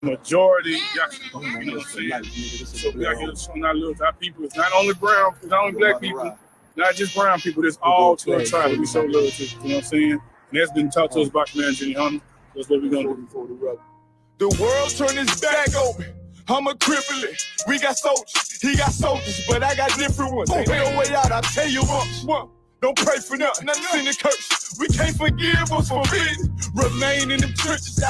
majority, you know what I'm saying? So we out here showing our love to our people. It's not only brown, it's not only black people, not just brown people. There's all 12 tribes that we show love to. You know what I'm saying? And that's been taught to us by Commander GEN.YAHANNA. That's what we're gonna do. The world turned its back on me. I'm a crippling. We got soldiers, he got soldiers, but I got different ones. Ain't no way out, I tell you what. Don't pray for nothing, nothing in the curse. We can't forgive us for forbidden. Remain in the trenches.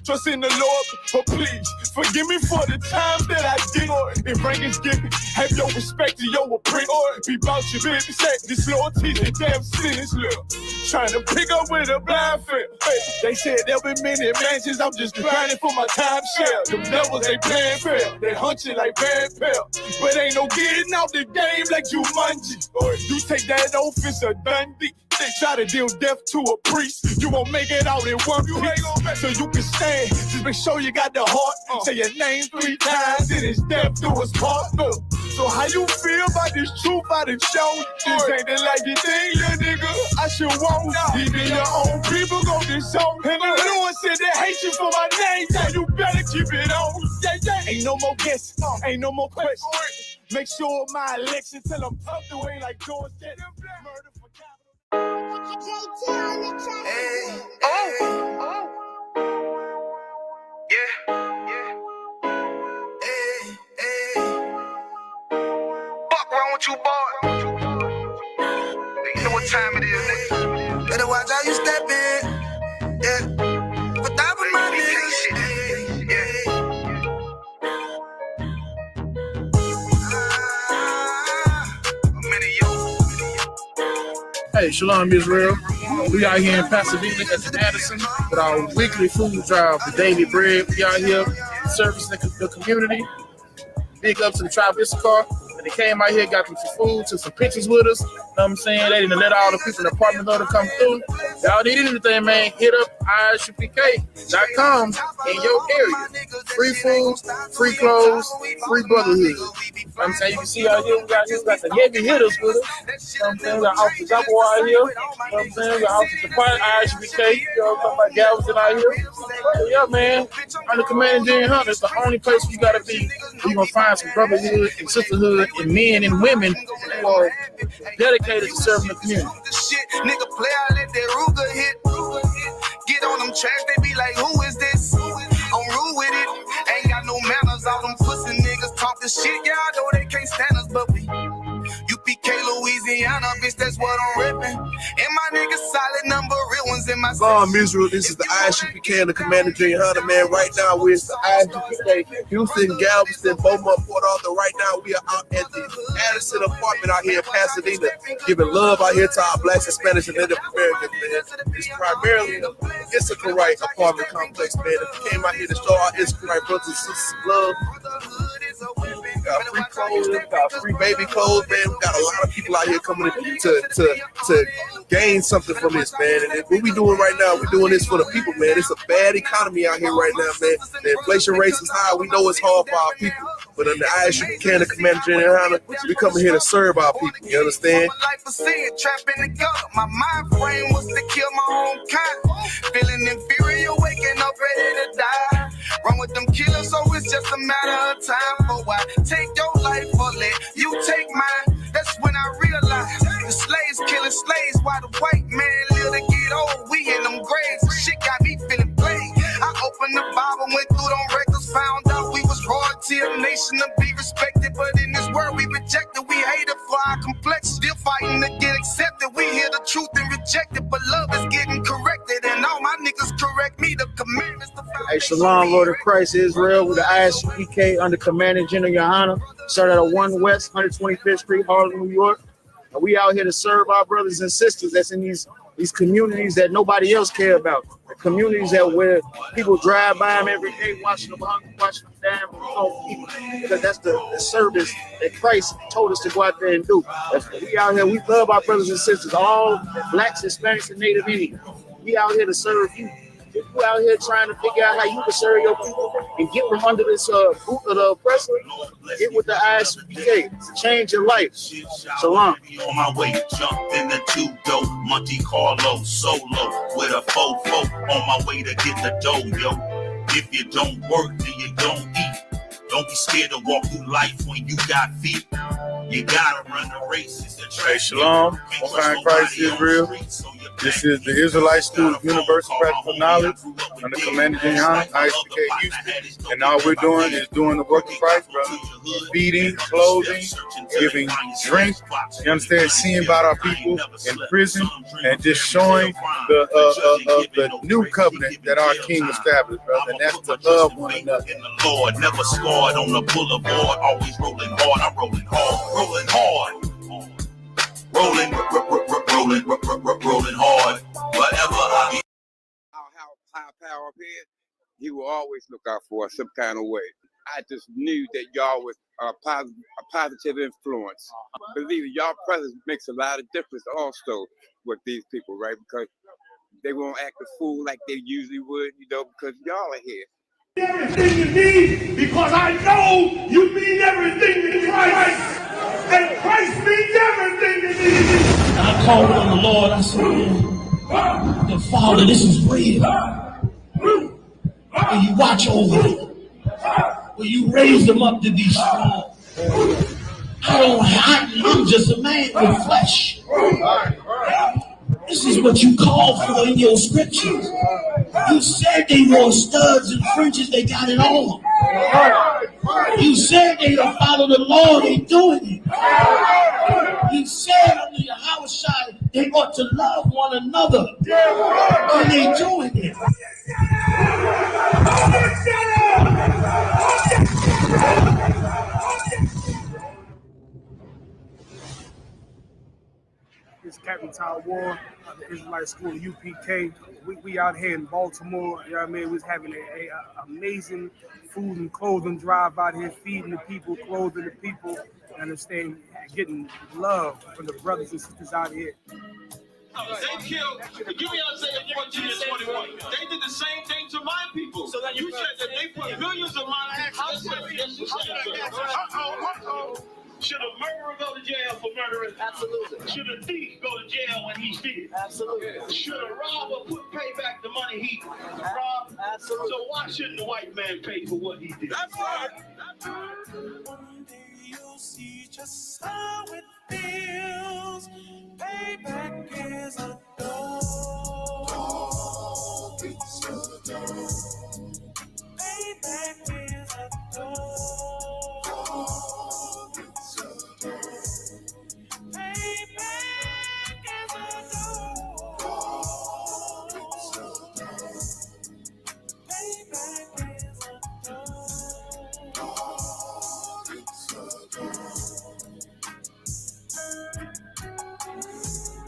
Trust in the Lord, but please forgive me for the times that I did. If rankings give me, have your respect to your apprentice. Be about your business. This loyalty's a damn sentence, look. Trying to pick up with a blind fail. Hey, they said there'll be many mansions. I'm just grinding for my time share. Them devils, they playing fair. They hunt you like bad pal. But ain't no getting out the game like Jumanji. You take that oath, it's a Dundee. They try to deal death to a priest. You won't make it out in one piece. So you can stand. Just make sure you got the heart. Say your name 3 times. It is death to us part. So how you feel about this truth I done shown? This ain't the like you think, little nigga. I should want. Even your own people go disown. And the new one said they hate you for my name. So you better keep it on. Ain't no more guessing. Ain't no more questions. Make sure my election till I'm tucked away like George Getty. Murder for Hey, oh. Yeah. Hey. Fuck wrong with you, boy? You know what time it is, nigga. Better watch how you step in. Yeah. Put that for my niggas. Hey, Shalom, Israel. We out here in Pasadena at the Addison with our weekly food drive for daily bread. We out here servicing the community. Big up to the tribe of I.S.U.P.K. When they came out here, got them some food, took some pictures with us. You know what I'm saying? They didn't let all the people in the apartment know to come through. Y'all need anything, man, hit up ISUPK.com in your area. Free food, free clothes, free brotherhood. You know what I'm saying? You can see out here, we got some heavy hitters with us. You know what I'm saying? We got Officer Double out here. You know what I'm saying? We got Officer Department, ISUPK. You know what I'm talking about? Galveston out here. So, yeah, man. Under Commander GEN.YAHANNA, it's the only place you got to be. You're going to find some brotherhood and sisterhood and men and women who are dedicated to serving the community. Nigga play out, let that Ruger hit. Get on them tracks, they be like, who is this? I'm rude with it. Ain't got no manners. All them pussy niggas talk the shit. Y'all know they can't stand us, but we UPK, Louisiana, bitch, that's what I'm ripping. And my niggas solid number, real ones in my Shalom, Israel. This is the I.S.U.P.K. and the Commander GEN.YAHANNA, man. Right now, we're at the I.S.U.P.K. Houston, Galveston, Beaumont, Port Arthur. Right now, we are out at the Addison apartment out here in Pasadena, giving love out here to our Blacks, Hispanics, and Native Americans, man. It's primarily an ISRAELITE apartment complex, man. If you came out here to show our ISRAELITE brothers and sisters love, we got free clothes, we got free baby clothes, man. We got a lot of people out here coming to gain something from this, man. And what we doing right now, we're doing this for the people, man. It's a bad economy out here right now, man. The inflation rate is high. We know it's hard for our people. But under I.S.U.P.K. and the Commander GEN.YAHANNA, we coming here to serve our people. You understand? My mind frame was to kill my own kind. Feeling inferior, waking up ready to die. Wrong with them killers, so it's just a matter of time. For why take your life or let you take mine? That's when I realized the slaves killing slaves while the white man live to get old. We in them graves, shit got me feeling played. I opened the Bible, went through them records, found out we was royalty, a nation to be respected. But in this world we rejected, we hated for our complex. Still fighting to get accepted. We hear the truth and reject it, but love is getting corrected. And all my niggas correct me, the commandments. Hey, Shalom, Lord of Christ, Israel, with the I.S.U.P.K. under Commander GEN.YAHANNA. Started at 1 West, 125th Street, Harlem, New York. And we out here to serve our brothers and sisters that's in these communities that nobody else care about. The communities that where people drive by them every day, watching them hungry, watching them damn, because that's the service that Christ told us to go out there and do. We out here, we love our brothers and sisters, all Blacks, Hispanics, and Native Indians. We out here to serve you. You out here trying to figure out how you can serve your people and get them under this boot of the oppressor, get with the I.S.U.P.K. to change your life. Shalom. On my way, jumped in the two-door, Monte Carlo, solo, with a fofo, on my way to get the dough, yo. If you don't work, then you don't eat. Don't be scared to walk through life when you got feet. You gotta run the race. Hey, Shalom. Most High in Christ Israel. This is the Israelite School of Universal Practical Knowledge under Commander GEN.YAHANNA, I.S.U.P.K. Houston. And all we're doing is doing the work of Christ, brother. Feeding, clothing, giving drink. You understand? Seeing about our people in prison and just showing the new covenant that our King established, brother. And that's to love one another. Lord, never scarred on the boulevard, always rolling hard. I'm rolling hard, rolling hard. Rolling hard. Whatever I get. Our power up here, he will always look out for us some kind of way. I just knew that y'all was a positive influence. Believe me, y'all presence makes a lot of difference also with these people, right? Because they won't act a fool like they usually would, you know, because y'all are here. Everything you need, because I know you mean everything to Christ, and Christ means everything to me. I called on the Lord. I said, the Father, this is real. Will you watch over them? Will you raise them up to be strong? I'm just a man with flesh. This is what you call for in your scriptures. You said they wore studs and fringes, they got it on. You said they don't follow the law, they doing it. You said under your house shot, they ought to love one another, and they doing it. It's Captain Todd War of the Israelite School of UPK. We out here in Baltimore, you know what I mean? We're having an amazing food and clothing drive out here, feeding the people, clothing the people, you understand, getting love from the brothers and sisters out here. They killed, give me Isaiah 14 and 21. They did the same thing to my people. So that you said that they put millions of my actions. Should a murderer go to jail for murdering? Absolutely. Should a thief go to jail when he steals? Absolutely. Should a robber pay back the money he robbed? Absolutely. So why shouldn't the white man pay for what he did? That's right. That's right. One day you'll see just how it feels. Payback is a door. Payback is a door.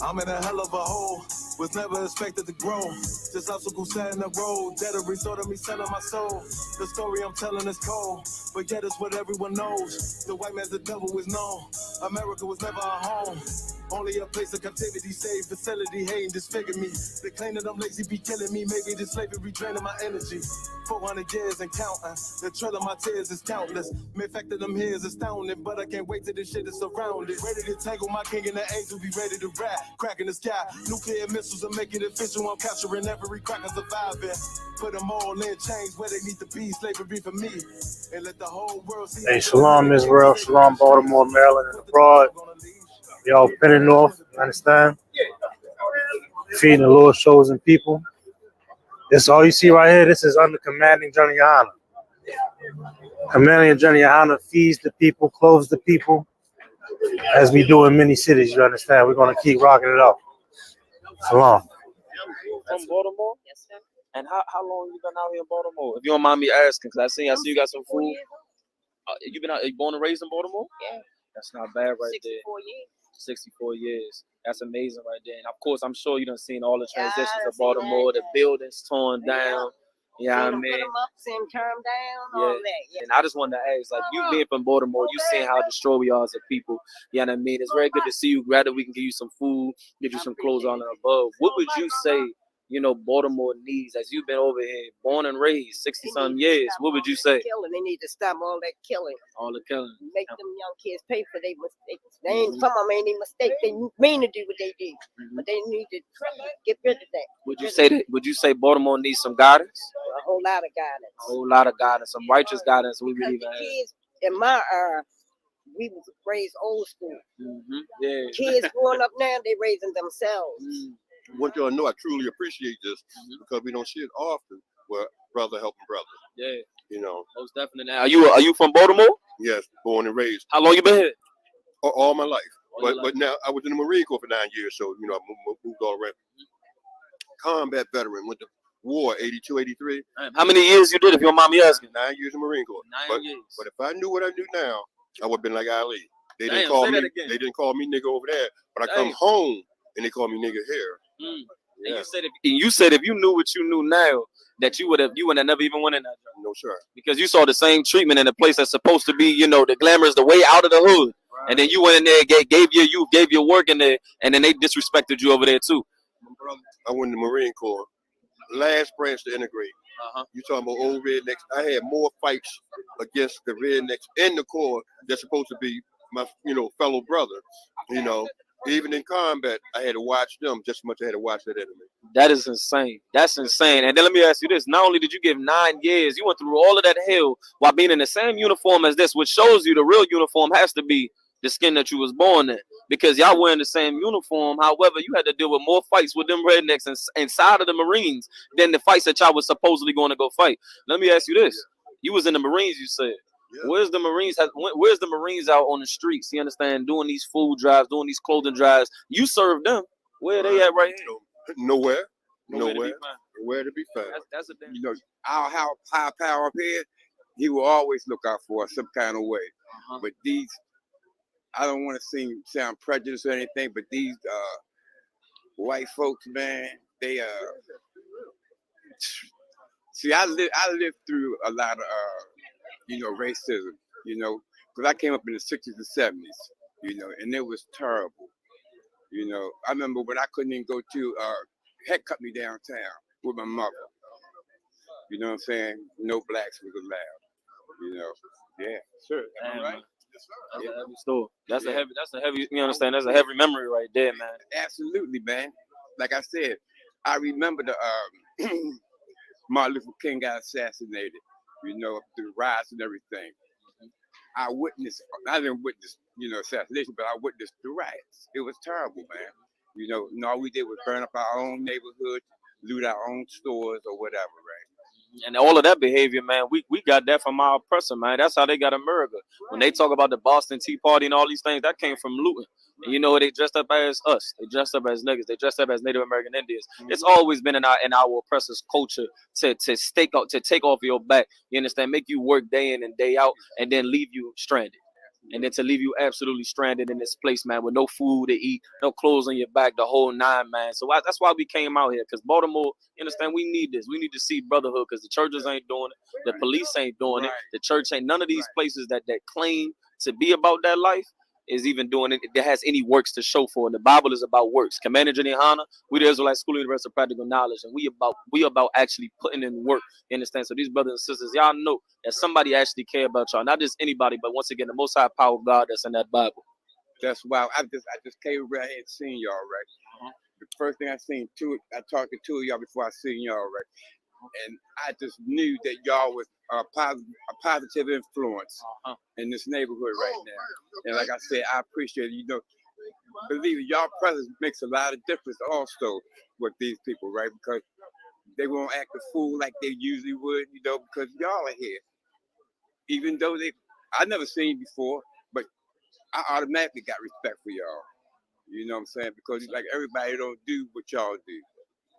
I'm in a hell of a hole, was never expected to grow. Just obstacles set in the road, that a result of me selling my soul. The story I'm telling is cold, but yet it's what everyone knows. The white man's the devil is known. America was never our home. Only a place of captivity, safe facility, hating, disfigure me. They claim that I'm lazy, be killing me. Maybe the slavery draining my energy. 400 years and counting. The trail of my tears is countless. Main fact that I'm here is astounding, but I can't wait till this shit is surrounded. Ready to tangle my king and the angel, be ready to rap. Crack in the sky, nuclear missiles are making it official. I'm capturing every cracker surviving. Put them all in chains where they need to be. Slavery for me, and let the whole world see. Hey, Shalom Israel, Shalom Baltimore, Maryland, and abroad. Y'all pinning north, you understand? Feeding the Lord's chosen people. This all you see right here. This is under commanding GEN.YAHANNA. Commanding GEN.YAHANNA feeds the people, clothes the people, as we do in many cities. You understand? We're gonna keep rocking it up. Shalom. From Baltimore? Yes, sir. And how long you been out here in Baltimore? If you don't mind me asking, because I see you got some food. You been out? You born and raised in Baltimore? Yeah. That's not bad, right 64 there. 64 years. 64 years. That's amazing right there. And of course, I'm sure you done seen all the transitions of Baltimore, the buildings torn down. Yeah, I mean, put them up, seen them turn down, all that. Yeah. And I just wanted to ask, like, you being from Baltimore, you seeing how destroyed we are as a people. You know what I mean? It's very good to see you. Rather, we can give you some food, give you some clothes on and above. What would you say you know, Baltimore needs, as you've been over here, born and raised, 60-some years, what would you say? Killing. They need to stop all that killing. All the killing. Make them young kids pay for their mistakes. They ain't, some of them ain't even mistakes. They mean to do what they did, but they need to get rid of that. Would you say that? Would you say Baltimore needs some guidance? A whole lot of guidance. A whole lot of guidance, some righteous guidance. We believe in. Kids in my we was raised old school. Yeah. Kids growing up now, they raising themselves. Want y'all to know I truly appreciate this because we don't see it often where brother helping brother. Yeah. You know. Most definitely. Now, are you from Baltimore? Yes, born and raised. How long you been here? All my life. But now I was in the Marine Corps for 9 years, so you know I moved all around. Combat veteran, went to war 82, 83. How many years you did, if your mom asking? 9 years in the Marine Corps. 9 years. But if I knew what I knew now, I would have been like Ali. They didn't Damn, call say me. that again. They didn't call me nigga over there. But I Damn. come home and they call me nigga here. And you said if you knew what you knew now, that you would have never even went in that job. No sir. Because you saw the same treatment in a place that's supposed to be, you know, the glamorous, the way out of the hood. Right. And then you went in there, gave your work in there, and then they disrespected you over there too. I went in the Marine Corps. Last branch to integrate. You talking about old rednecks? I had more fights against the rednecks in the Corps that's supposed to be my, you know, fellow brother. You know, even in combat, I had to watch them just as much as I had to watch that enemy. That is insane. That's insane. And then let me ask you this: not only did you give 9 years, you went through all of that hell while being in the same uniform as this, which shows you the real uniform has to be the skin that you was born in, because y'all wearing the same uniform. However, you had to deal with more fights with them rednecks inside of the Marines than the fights that y'all was supposedly going to go fight. Let me ask you this: you was in the Marines, you said. Yeah. Where's the Marines? Where's the Marines out on the streets? You understand? Doing these food drives, doing these clothing drives. You serve them. Where are they at right here? Nowhere. Nowhere to be found. That's a thing. You know, our high power up here, he will always look out for us some kind of way. But these, I don't want to sound prejudiced or anything, but these white folks, man, they see, I lived through a lot of you know, racism, you know, because I came up in the 60s and 70s, you know, and it was terrible. You know, I remember when I couldn't even go to head cut me downtown with my mother. You know what I'm saying? No blacks was allowed. You know, yeah, sure. Damn, right. That's a heavy story. That's a heavy. You understand? That's a heavy memory right there, man. Absolutely, man. Like I said, I remember the Martin Luther King got assassinated. You know, through riots and everything. I didn't witness, you know, assassination, but I witnessed the riots. It was terrible, man. You know, all we did was burn up our own neighborhood, loot our own stores or whatever, right? And all of that behavior, man, we got that from our oppressor, man. That's how they got America. When they talk about the Boston Tea Party and all these things, that came from looting. And you know, they dressed up as us. They dressed up as niggas. They dressed up as Native American Indians. It's always been in our oppressor's culture to take off your back. You understand? Make you work day in and day out, and then leave you stranded. And then to leave you absolutely stranded in this place, man, with no food to eat, no clothes on your back, the whole nine, man. So that's why we came out here, because Baltimore, you understand, we need this. We need to see brotherhood, because the churches ain't doing it. The police ain't doing it. The church ain't. None of these places that claim to be about that life is even doing it that has any works to show for it. The Bible is about works. Commander GEN.YAHANNA, we the Israelite School University of Practical Knowledge, and we about actually putting in work. You understand? So these brothers and sisters, y'all know that somebody actually care about y'all, not just anybody, but once again, the Most High power of God that's in that Bible. That's why I just came right here and seen y'all, right? The first thing I talked to two of y'all before I seen y'all, right? And I just knew that y'all was a positive influence in this neighborhood right now. And like I said, I appreciate it. You know, believe it, y'all presence makes a lot of difference also with these people, right? Because they won't act a fool like they usually would, you know, because y'all are here. Even though I never seen before, but I automatically got respect for y'all. You know what I'm saying? Because like everybody don't do what y'all do.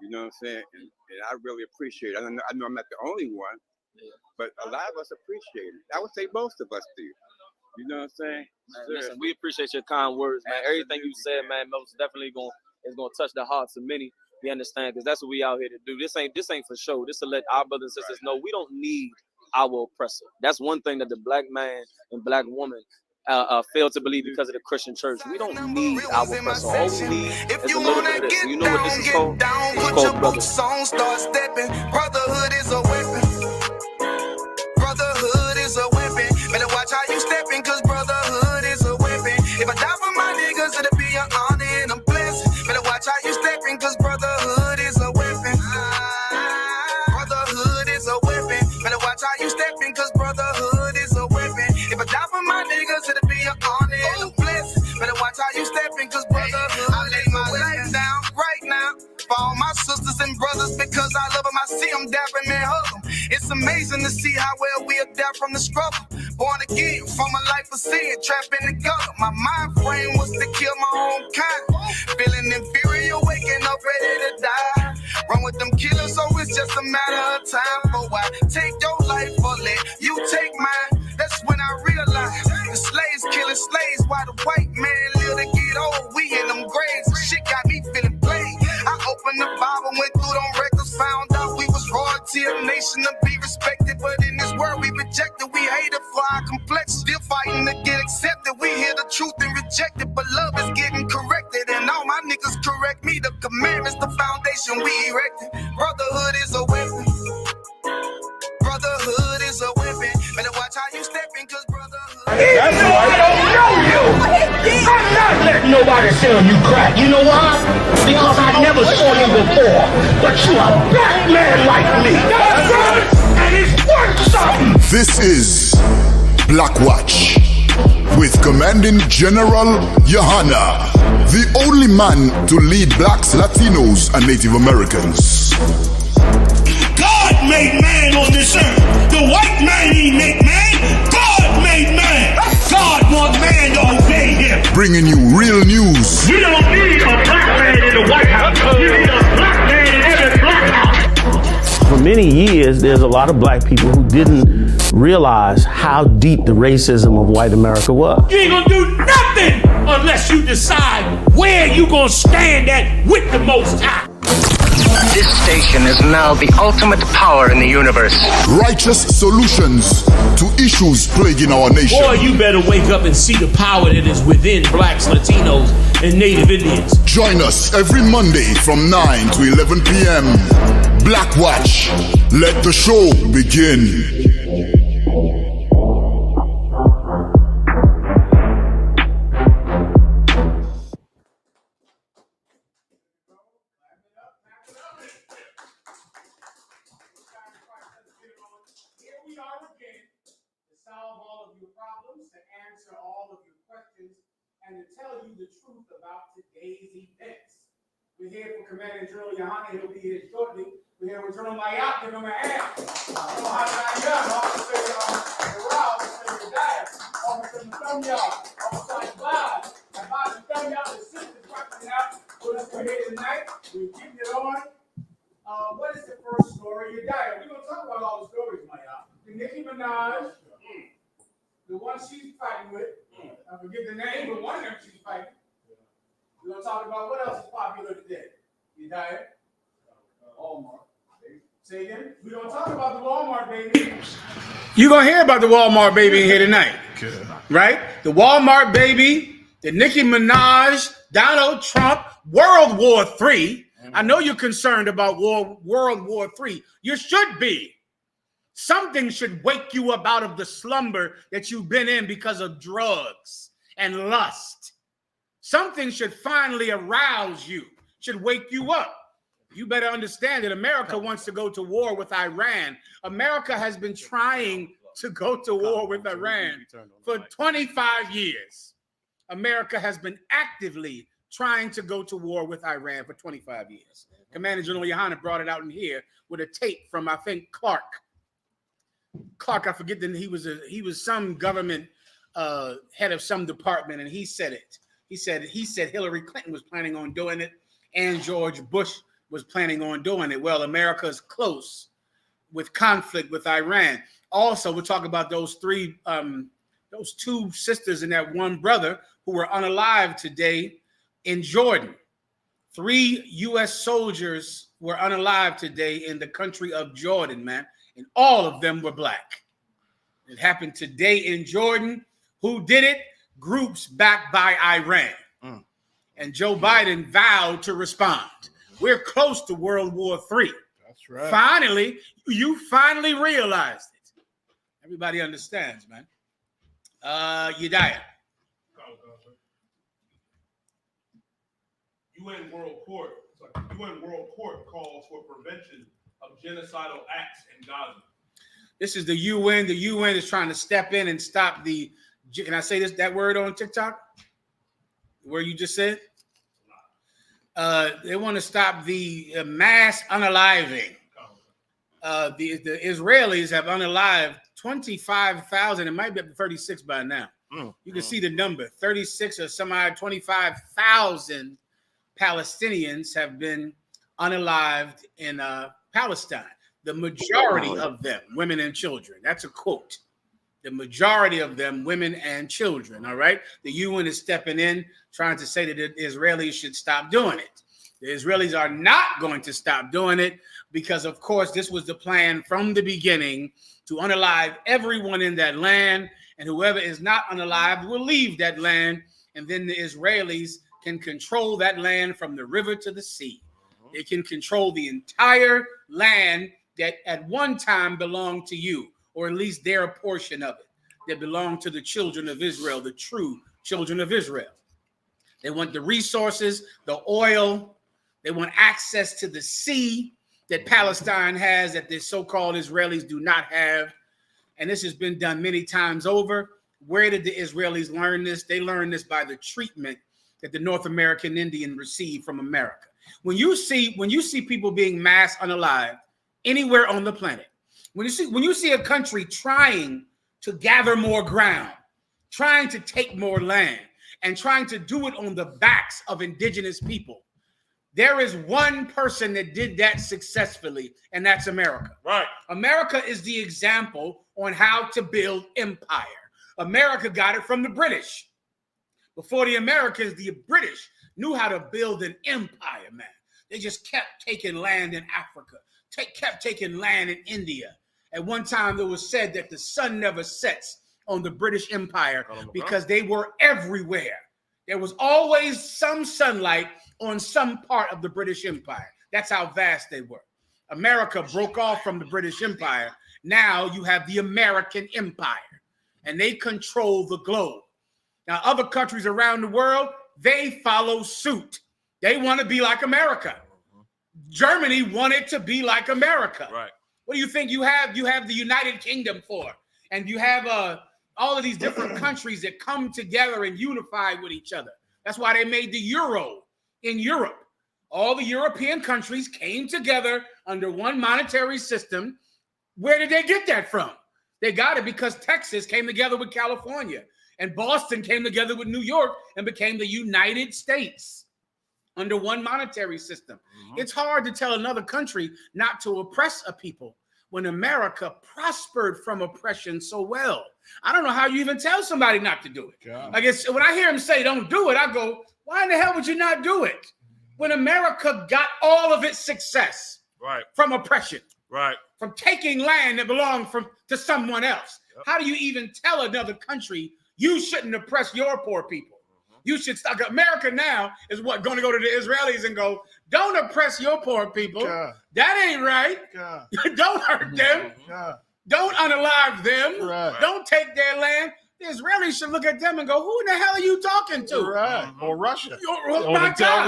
You know what I'm saying? And I really appreciate it. I know I'm not the only one, but a lot of us appreciate it. I would say most of us do. You know what I'm saying? Man, listen, we appreciate your kind words, man. Everything you said, man, most definitely is gonna touch the hearts of many. You understand? Because that's what we out here to do. This ain't for show. This to let our brothers and sisters know we don't need our oppressor. That's one thing that the black man and black woman fail to believe because of the Christian church. We don't need our oppressor. All we need is a little bit of this. You know what this is called? It's called brotherhood. Brotherhood is a weapon. Brotherhood is a weapon. Better watch how you stepping, cause brotherhood is a weapon. If I die for my niggas, it'll be an honor and a blessing. Better watch how you stepping, cause brotherhood is a weapon. Brotherhood is a weapon. Better watch how you stepping, cause brotherhood is a weapon. If I die for my niggas, it'll be an honor and a blessing. Better watch how you stepping, cause brotherhood. I lay my life down right now for all my sisters and brothers, because I love them. I see them dapping and hug them. It's amazing to see how well we adapt from the struggle. Born again from a life of sin, trapped in the gutter. My mind frame was to kill my own kind. Feeling inferior, waking up ready to die. Run with them killers, so it's just a matter of time. For why take your life or let you take mine? That's when I realized the slaves killing slaves while the white man live to get old. We in them graves, shit got me feeling played. I opened the Bible, went through them records, found out we was royalty, a nation to be respected. But in this world we rejected, we hated for our complexion. Still fighting to get accepted. We hear the truth and reject it, but love is getting corrected. And all my niggas correct me. The commandments, the foundation we erected. Brotherhood is a weapon. Brotherhood is a weapon. Better watch how you stepping, cause brotherhood. That's why I don't know you. I'm not letting nobody sell you crack. You know why? Because I never saw you before. But you a black man like me. That's right. And it's worth something. This is Black Watch with Commanding General Yahanna, the only man to lead blacks, Latinos, and Native Americans. God made man on this earth. The white man he make man. God made man. God want man to obey him. Bringing you real news. We don't need a black man in the White House. We need a black man in every black house. For many years, there's a lot of black people who didn't realize how deep the racism of white America was. You ain't gonna do nothing unless you decide where you gonna stand at with the Most High. This station is now the ultimate power in the universe. Righteous solutions to issues plaguing our nation. Boy, you better wake up and see the power that is within blacks, Latinos, and Native Indians. Join us every Monday from 9 to 11 p.m. Black Watch. Let the show begin. And to tell you the truth about today's events. We're here for Commander General Yahanna. He'll be here shortly. We're here with General Mayat. Give him a hand. Officer we're here tonight. We're keeping it on. What is the first story you got? We're going to talk about all the stories, Mayat. The Nicki Minaj, the one she's fighting with. I forget the name, but one of them she's fighting. We're going to talk about what else is popular today. You diet? Walmart. Say again? We're going to talk about the Walmart baby. You're going to hear about the Walmart baby in here tonight. Good. Right? The Walmart baby, the Nicki Minaj, Donald Trump, World War III. I know you're concerned about World War III. You should be. Something should wake you up out of the slumber that you've been in because of drugs and lust. Something should finally arouse you, should wake you up. You better understand that America wants to go to war with Iran. America has been trying to go to war with Iran for 25 years. America has been actively trying to go to war with Iran for 25 years. Commander General Yahanna brought it out in here with a tape from, I think, Clark, I forget that he was some government head of some department, and he said it. He said Hillary Clinton was planning on doing it, and George Bush was planning on doing it. Well, America is close with conflict with Iran. Also, we'll talk about those two sisters and that one brother who were unalive today in Jordan. 3 U.S. soldiers were unalive today in the country of Jordan, man. And all of them were black. It happened today in Jordan. Who did it? groups backed by Iran. And Joe Biden vowed to respond. We're close to World War III. That's right. Finally, you finally realized it. Everybody understands, man. Yediah. UN World Court calls for prevention of genocidal acts in Gaza. This is the UN. The UN is trying to step in and stop the. Can I say that word on TikTok? Where you just said? They want to stop the mass unaliving. The Israelis have unalived 25,000. It might be up to 36 by now. You can see the number. 36 or some odd 25,000 Palestinians have been unalived in Palestine. The majority of them, women and children. That's a quote. The majority of them, women and children. All right. The UN is stepping in, trying to say that the Israelis should stop doing it. The Israelis are not going to stop doing it because, of course, this was the plan from the beginning to unalive everyone in that land. And whoever is not unalived will leave that land. And then the Israelis can control that land from the river to the sea. They can control the entire land that at one time belonged to you, or at least their portion of it that belonged to the children of Israel, the true children of Israel. They want the resources, the oil. They want access to the sea that Palestine has that the so-called Israelis do not have. And this has been done many times over. Where did the Israelis learn this? They learned this by the treatment that the North American Indian received from America. When you see people being mass unalived anywhere on the planet, when you see a country trying to gather more ground, trying to take more land, and trying to do it on the backs of indigenous people, there is one person that did that successfully, and that's America. Right. America is the example on how to build empire. America got it from the British. Before the Americans, the British knew how to build an empire, man. They just kept taking land in Africa, kept taking land in India. At one time, it was said that the sun never sets on the British Empire because they were everywhere. There was always some sunlight on some part of the British Empire. That's how vast they were. America broke off from the British Empire. Now you have the American Empire, and they control the globe. Now, other countries around the world, they follow suit. They want to be like America. Germany wanted to be like America. Right. What do you think you have? You have the United Kingdom for, and you have all of these different countries that come together and unify with each other. That's why they made the euro in Europe. All the European countries came together under one monetary system. Where did they get that from? They got it because Texas came together with California, and Boston came together with New York and became the United States under one monetary system. It's hard to tell another country not to oppress a people when America prospered from oppression so well. I don't know how you even tell somebody not to do it. I guess when I hear them say don't do it, I go, why in the hell would you not do it? When America got all of its success from oppression, from taking land that belonged to someone else. How do you even tell another country you shouldn't oppress your poor people? You should stop. America now is what going to go to the Israelis and go, don't oppress your poor people. That ain't right. Don't hurt them. Don't unalive them. Don't take their land. The Israelis should look at them and go, who in the hell are you talking to? Or Russia. My God.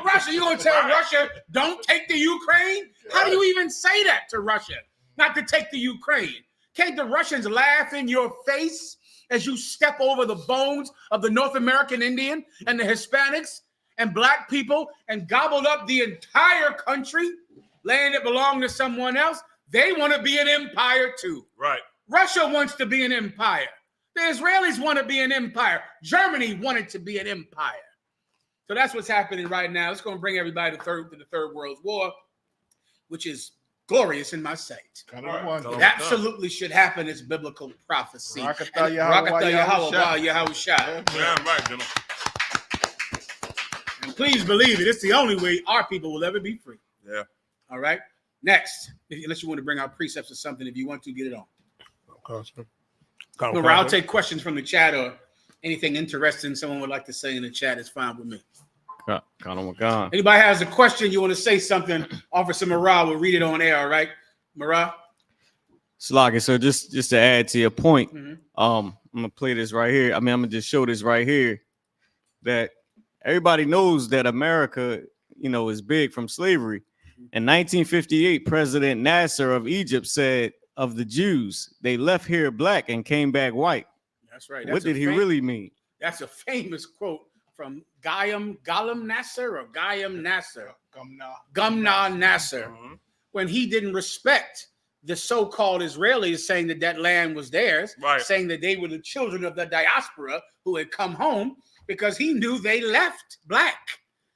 Russia. You're going to tell Russia, don't take the Ukraine? How do you even say that to Russia? Not to take the Ukraine. Can't the Russians laugh in your face as you step over the bones of the North American Indian and the Hispanics and black people and gobbled up the entire country, land that belonged to someone else? They want to be an empire too. Right. Russia wants to be an empire. The Israelis want to be an empire. Germany wanted to be an empire. So that's what's happening right now. It's going to bring everybody to the Third World War, which is glorious in my sight. It absolutely should happen. It's biblical prophecy. And please believe it. It's the only way our people will ever be free. Yeah. All right. Next, unless you want to bring out precepts or something, if you want to, get it on. I'll take questions from the chat, or Anything interesting someone would like to say in the chat is fine with me. Gone. Anybody has a question, you want to say something, offer some morale, we'll read it on air, all right? Morale? Sloggy, so just to add to your point, Mm-hmm. I'm gonna play this right here. I mean, I'm gonna just show this right here that everybody knows that America, is big from slavery. In 1958, President Nasser of Egypt said of the Jews, they left here black and came back white. That's right. What did he really mean? That's a famous quote from Ghamna Nasser, when he didn't respect the so-called Israelis, saying that land was theirs, saying that they were the children of the diaspora who had come home, because he knew they left black.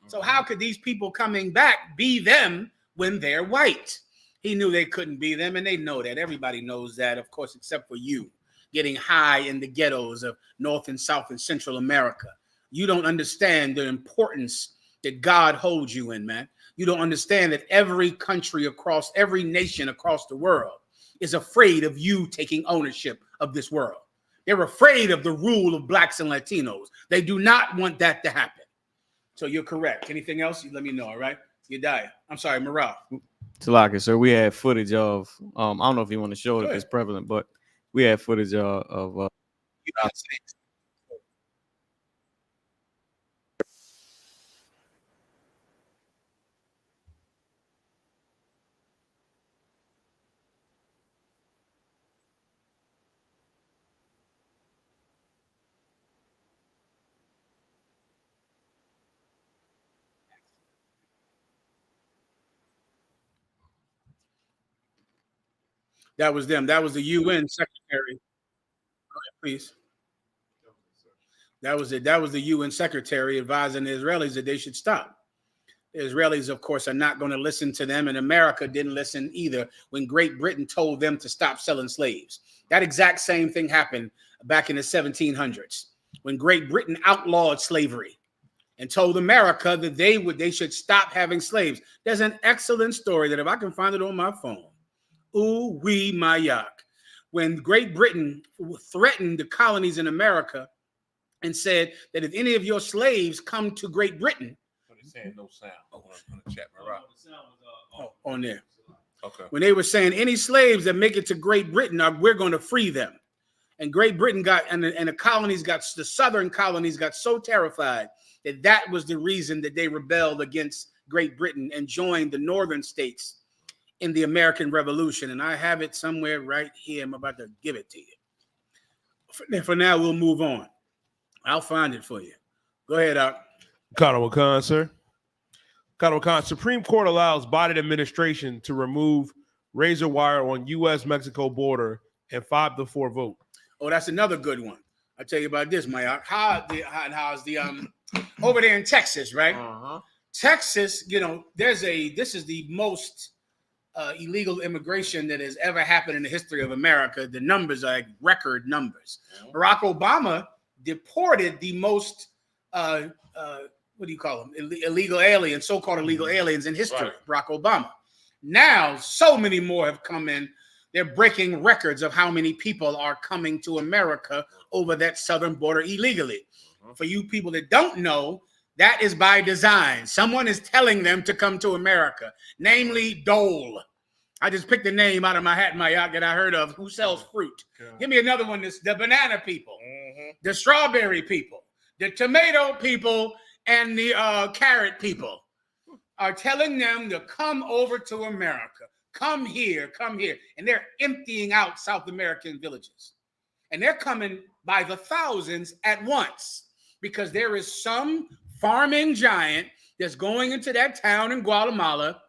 So how could these people coming back be them when they're white? He knew they couldn't be them, and they know that. Everybody knows that, of course, except for you, getting high in the ghettos of North and South and Central America. You don't understand the importance that God holds you in, man. You don't understand that every country across, every nation across the world is afraid of you taking ownership of this world. They're afraid of the rule of blacks and Latinos. They do not want that to happen. So you're correct. Anything else? You let me know, all right? You die. I'm sorry, morale. Talaka, sir, we had footage of, I don't know if you want to show it if it's prevalent, but we had footage of That was them. That was the UN secretary. Go ahead, please. That was it. That was the UN secretary advising the Israelis that they should stop. The Israelis, of course, are not going to listen to them, and America didn't listen either when Great Britain told them to stop selling slaves. That exact same thing happened back in the 1700s when Great Britain outlawed slavery and told America that they should stop having slaves. There's an excellent story that if I can find it on my phone, ooh wee my yuck, when Great Britain threatened the colonies in America and said that if any of your slaves come to Great Britain, saying no sound on the chat, right? On there. Okay. When they were saying any slaves that make it to Great Britain, we're going to free them. And Great Britain got, and the colonies got, the southern colonies got so terrified that was the reason that they rebelled against Great Britain and joined the northern states in the American Revolution. And I have it somewhere right here. I'm about to give it to you. For now, we'll move on. I'll find it for you. Go ahead, Al. Khan Khan, sir. Khan Khan, Supreme Court allows Biden administration to remove razor wire on U.S.-Mexico border and 5-4 vote. Oh, that's another good one. I'll tell you about this, Maya. How's the over there in Texas, right? Texas, this is the most illegal immigration that has ever happened in the history of America. The numbers are record numbers. Barack Obama deported the most what do you call them? Illegal aliens, so-called illegal aliens in history. Right. Barack Obama. Now, so many more have come in. They're breaking records of how many people are coming to America over that southern border illegally. For you people that don't know, that is by design. Someone is telling them to come to America, namely Dole. I just picked a name out of my hat, my yacht that I heard of. Who sells fruit? Give me another one. The banana people, the strawberry people, the tomato people, and the carrot people are telling them to come over to America. Come here, come here. And they're emptying out South American villages. And they're coming by the thousands at once because there is some farming giant that's going into that town in Guatemala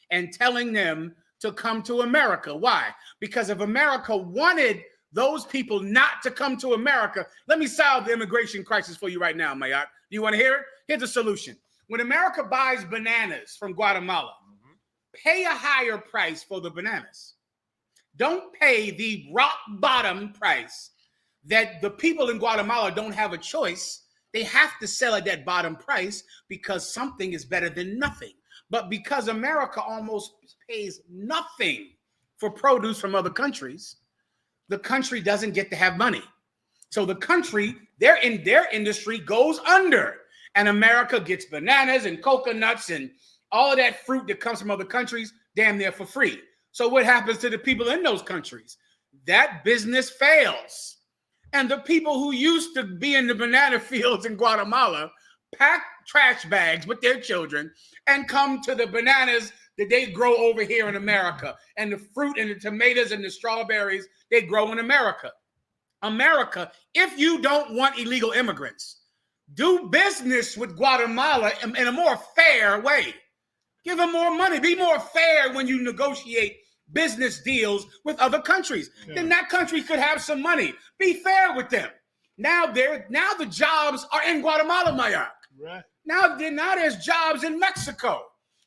and telling them to come to America. Why? Because if America wanted those people not to come to America, let me solve the immigration crisis for you right now, Mayat. Do you want to hear it? Here's the solution. When America buys bananas from Guatemala, pay a higher price for the bananas. Don't pay the rock bottom price that the people in Guatemala don't have a choice. They have to sell at that bottom price because something is better than nothing. But because America almost pays nothing for produce from other countries, the country doesn't get to have money. So the country, their industry goes under, and America gets bananas and coconuts and all of that fruit that comes from other countries damn near for free. So what happens to the people in those countries? That business fails. And the people who used to be in the banana fields in Guatemala pack trash bags with their children and come to the bananas that they grow over here in America, and the fruit and the tomatoes and the strawberries they grow in America. America, if you don't want illegal immigrants, do business with Guatemala in a more fair way. Give them more money. Be more fair when you negotiate business deals with other countries. Yeah. Then that country could have some money. Be fair with them. Now the jobs are in Guatemala, Mayak. Right. Now there's jobs in Mexico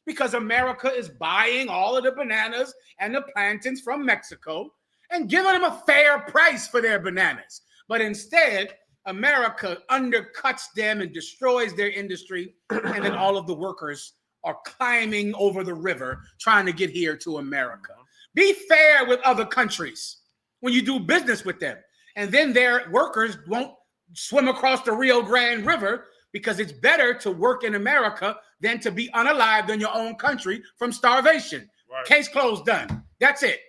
because America is buying all of the bananas and the plantains from Mexico and giving them a fair price for their bananas. But instead, America undercuts them and destroys their industry, and then all of the workers are climbing over the river trying to get here to America. Be fair with other countries when you do business with them. And then their workers won't swim across the Rio Grande River, because it's better to work in America than to be unalived in your own country from starvation. Right. Case closed, done. That's it.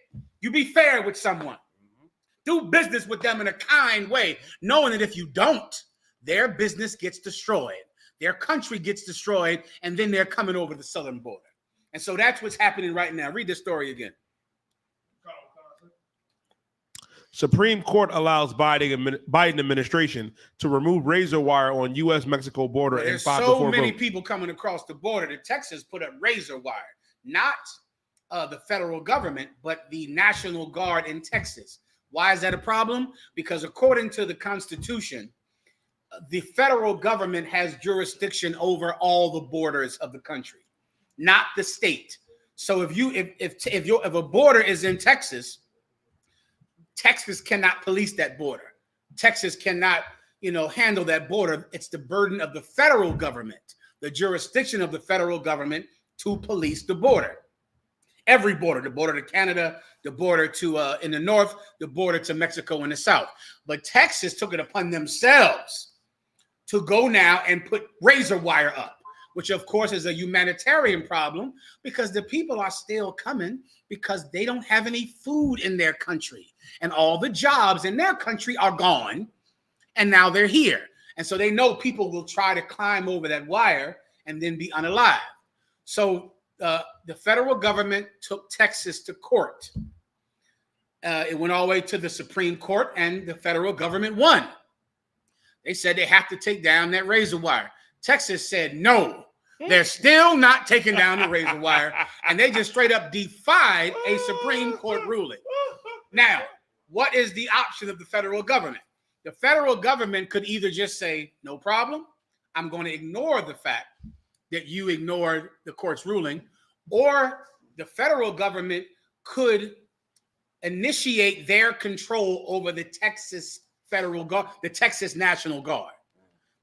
You be fair with someone. Do business with them in a kind way, knowing that if you don't, their business gets destroyed. Their country gets destroyed, and then they're coming over the southern border. And so that's what's happening right now. Read this story again. Supreme Court allows Biden administration to remove razor wire on U.S.-Mexico border. There's so many people coming across the border that Texas put up razor wire. Not the federal government, but the National Guard in Texas. Why is that a problem? Because according to the Constitution, the federal government has jurisdiction over all the borders of the country, not the state. So if a border is in Texas, Texas cannot police that border. Texas cannot, handle that border. It's the burden of the federal government, the jurisdiction of the federal government to police the border. Every border, the border to Canada, the border to in the north, the border to Mexico in the south. But Texas took it upon themselves to go now and put razor wire up, which of course is a humanitarian problem because the people are still coming because they don't have any food in their country. And all the jobs in their country are gone, and now they're here. And so they know people will try to climb over that wire and then be unalive. So the federal government took Texas to court. It went all the way to the Supreme Court, and the federal government won. They said they have to take down that razor wire. Texas said no. They're still not taking down the razor wire, and they just straight up defied a Supreme Court ruling. Now, what is the option of the federal government? The federal government could either just say, no problem, I'm going to ignore the fact that you ignored the court's ruling, or the federal government could initiate their control over the Texas federal guard, the Texas National Guard.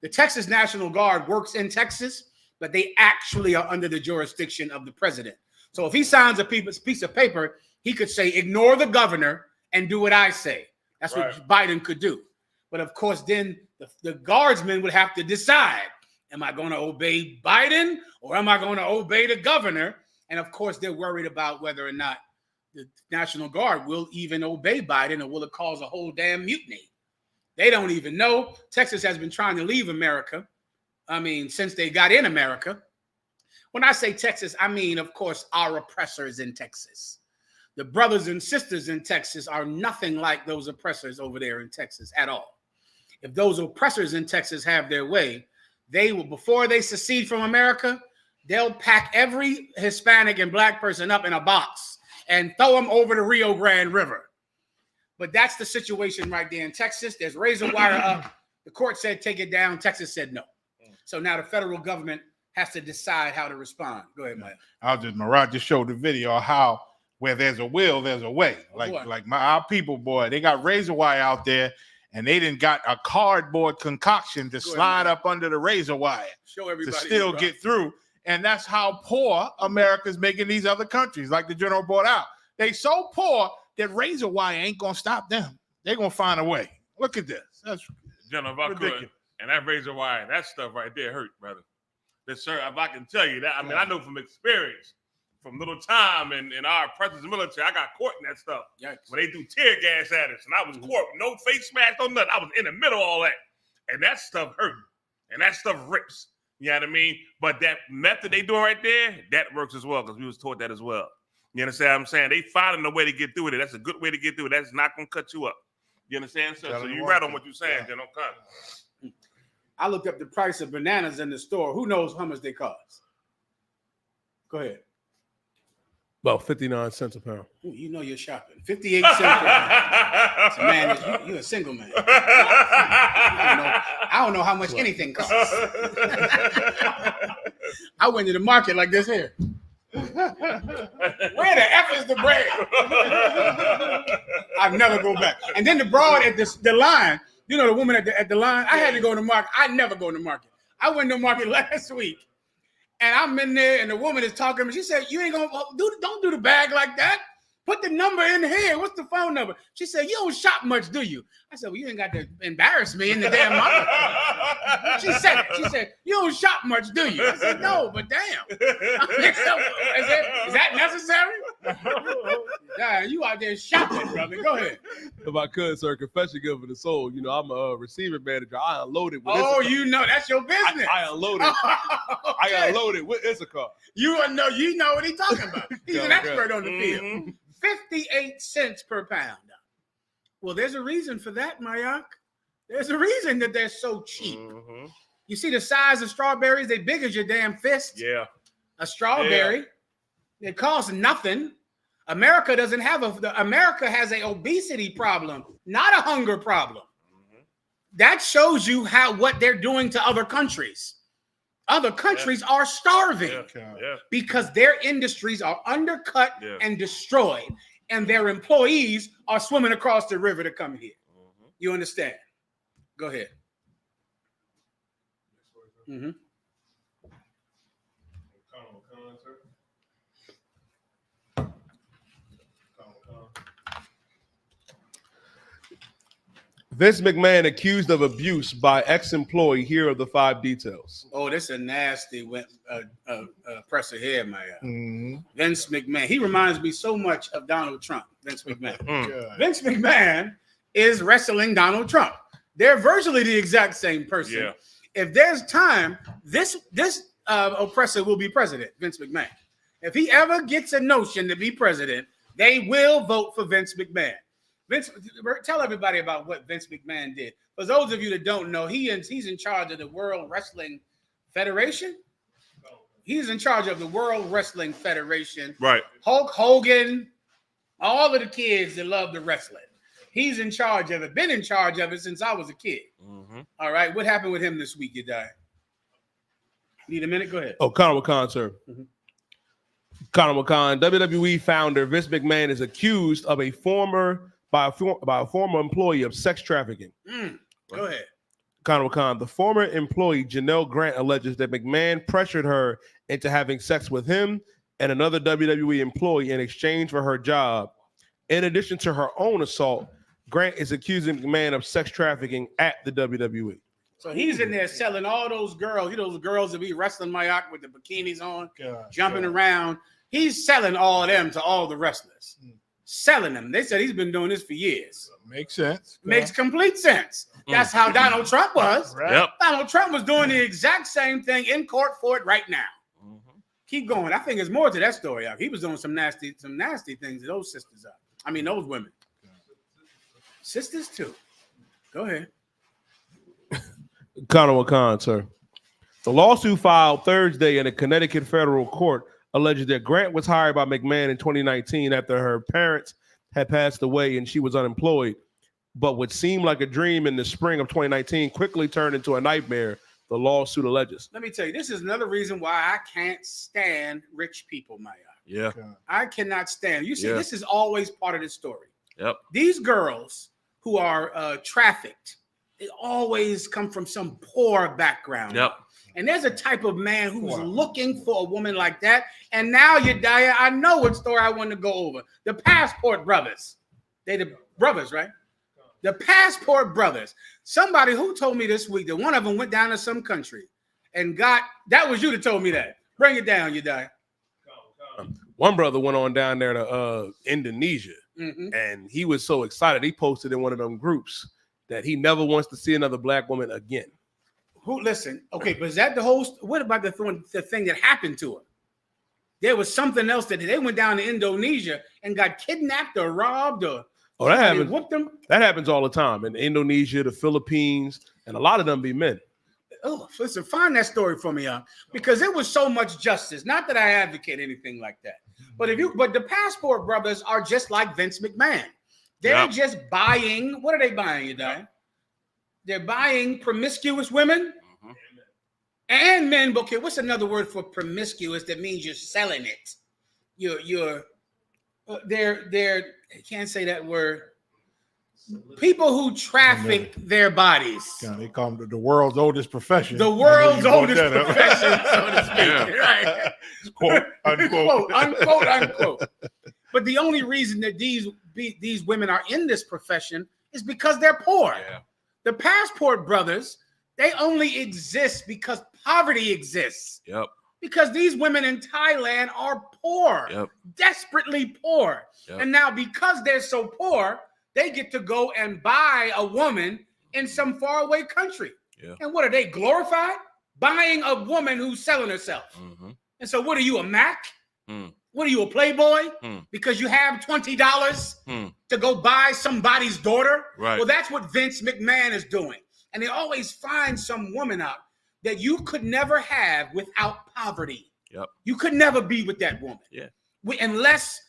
The Texas National Guard works in Texas, but they actually are under the jurisdiction of the president. So if he signs a piece of paper, he could say, ignore the governor and do what I say. That's right. What Biden could do. But of course, then the guardsmen would have to decide, am I going to obey Biden or am I going to obey the governor? And of course, they're worried about whether or not the National Guard will even obey Biden, or will it cause a whole damn mutiny? They don't even know. Texas has been trying to leave America. Since they got in America. When I say Texas, I mean, of course, our oppressors in Texas. The brothers and sisters in Texas are nothing like those oppressors over there in Texas at all. If those oppressors in Texas have their way, they will, before they secede from America, they'll pack every Hispanic and black person up in a box and throw them over the Rio Grande River. But that's the situation right there in Texas. There's razor wire up. The court said take it down. Texas said no. So now the federal government has to decide how to respond. Go ahead, Mike. Marat just showed the video how where there's a will, there's a way. Our people, boy, they got razor wire out there, and they didn't got a cardboard concoction to slide up under the razor wire to still get through. And that's how poor America's making these other countries, like the general brought out. They so poor that razor wire ain't gonna stop them. They're gonna find a way. Look at this. That's General, if I could, ridiculous. and that razor wire, that stuff right there hurt, brother. That, sir, if I can tell you that, I mean, I know from experience, from little time in our presence military, I got caught in that stuff. Yikes. When they do tear gas at us, and I was caught, no face mask, no nothing. I was in the middle of all that. And that stuff hurt. And that stuff rips. You know what I mean? But that method they doing right there, that works as well, because we was taught that as well. You understand what I'm saying? They finding a way to get through with it. That's a good way to get through it. That's not going to cut you up. You understand? So you're right on what you're saying, General. I looked up the price of bananas in the store. Who knows how much they cost? Go ahead. About 59 cents a pound. You know you're shopping. 58 cents per pound. So, man, you're a single man. I don't know how much anything costs. I went to the market like this here. Where the F is the bread? I never go back. And then the broad at the line, you know, the woman at the line, I had to go to the market. I never go to the market. I went to the market last week, and I'm in there, and the woman is talking to me. She said, "You ain't gonna don't do the bag like that. Put the number in here. What's the phone number?" She said, "You don't shop much, do you?" I said, "Well, you ain't got to embarrass me in the damn market." She said, "You don't shop much, do you?" I said, "No, but damn." Is that necessary? Yeah, you out there shopping, brother. Go ahead. If I could, sir, confession given the soul. You know, I'm a receiver manager. I unloaded with Oh, Issachar. you know, that's your business. I unloaded. Okay. I unloaded with Issachar. You know what he's talking about. He's an expert on the field. 58 cents per pound. Well, there's a reason for that, Mayak. There's a reason that they're so cheap. You see the size of strawberries? They big as your damn fist. Yeah. A strawberry. Yeah. It costs nothing. America doesn't have America has an obesity problem, not a hunger problem. That shows you what they're doing to other countries. Other countries are starving because their industries are undercut and destroyed, and their employees are swimming across the river to come here. You understand? Go ahead. Vince McMahon accused of abuse by ex-employee. Here are the 5 details. Oh, this is a nasty presser here, man. Vince McMahon. He reminds me so much of Donald Trump. Vince McMahon. Vince McMahon is wrestling Donald Trump. They're virtually the exact same person. Yeah. If there's time, this oppressor will be president, Vince McMahon. If he ever gets a notion to be president, they will vote for Vince McMahon. Vince, tell everybody about what Vince McMahon did. For those of you that don't know, he's in charge of the World Wrestling Federation. He's in charge of the World Wrestling Federation. Right. Hulk Hogan, all of the kids that love the wrestling. He's in charge of it. Been in charge of it since I was a kid. All right. What happened with him this week, you die? Need a minute? Go ahead. Oh, Conor McCon, sir. Conor McCon, WWE founder Vince McMahon is accused of by a former employee of sex trafficking. Go ahead. Conor McCon, the former employee Janelle Grant alleges that McMahon pressured her into having sex with him and another WWE employee in exchange for her job. In addition to her own assault, Grant is accusing McMahon of sex trafficking at the WWE. So he's in there selling all those girls, you know, those girls that be wrestling Mayak with the bikinis on, jumping around. He's selling all of them to all the wrestlers. Selling them. They said he's been doing this for years. Makes sense. Makes complete sense. That's how Donald Trump was. Yep. Donald Trump was doing the exact same thing in court for it right now. Keep going. I think there's more to that story. He was doing some nasty things to those sisters up. I mean, those women. Sisters too. Go ahead. Conor McCon, sir. The lawsuit filed Thursday in a Connecticut federal court alleged that Grant was hired by McMahon in 2019 after her parents had passed away and she was unemployed. But what seemed like a dream in the spring of 2019 quickly turned into a nightmare, the lawsuit alleges. Let me tell you, this is another reason why I can't stand rich people, Maya. Yeah. I cannot stand. You see, this is always part of the story. Yep. These girls who are trafficked, they always come from some poor background. Yep. And there's a type of man who's looking for a woman like that. And now, Yediah, I know what story I want to go over. The Passport Brothers. They the brothers, right? The Passport Brothers. Somebody who told me this week that one of them went down to some country and got, that was you that told me that. Bring it down, you die. One brother went on down there to Indonesia, and he was so excited. He posted in one of them groups that he never wants to see another black woman again. Who, listen, okay, but is that the whole, what about the thing that happened to him? There was something else that they went down to Indonesia and got kidnapped or robbed or that happens. whooped them. That happens all the time in Indonesia, the Philippines, and a lot of them be men. Oh, listen, find that story for me, because it was so much justice. Not that I advocate anything like that, but the Passport Brothers are just like Vince McMahon. They're just buying. What are they buying, you die? They're buying promiscuous women and men. Okay, what's another word for promiscuous that means you're selling it? They're I can't say that word. People who traffic their bodies. Yeah, they call them the world's oldest profession. The world's oldest profession, so to speak. Right. Quote, unquote. Unquote, unquote. But the only reason that these women are in this profession is because they're poor. Yeah. The Passport Brothers, they only exist because poverty exists. Yep. Because these women in Thailand are poor, desperately poor. Yep. And now because they're so poor, they get to go and buy a woman in some faraway country. Yeah. And what are they, glorified? Buying a woman who's selling herself. And so what are you, a Mac? What are you, a Playboy? Because you have $20 to go buy somebody's daughter? Right. Well, that's what Vince McMahon is doing. And they always find some woman out that you could never have without poverty. Yep. You could never be with that woman. Yeah. Unless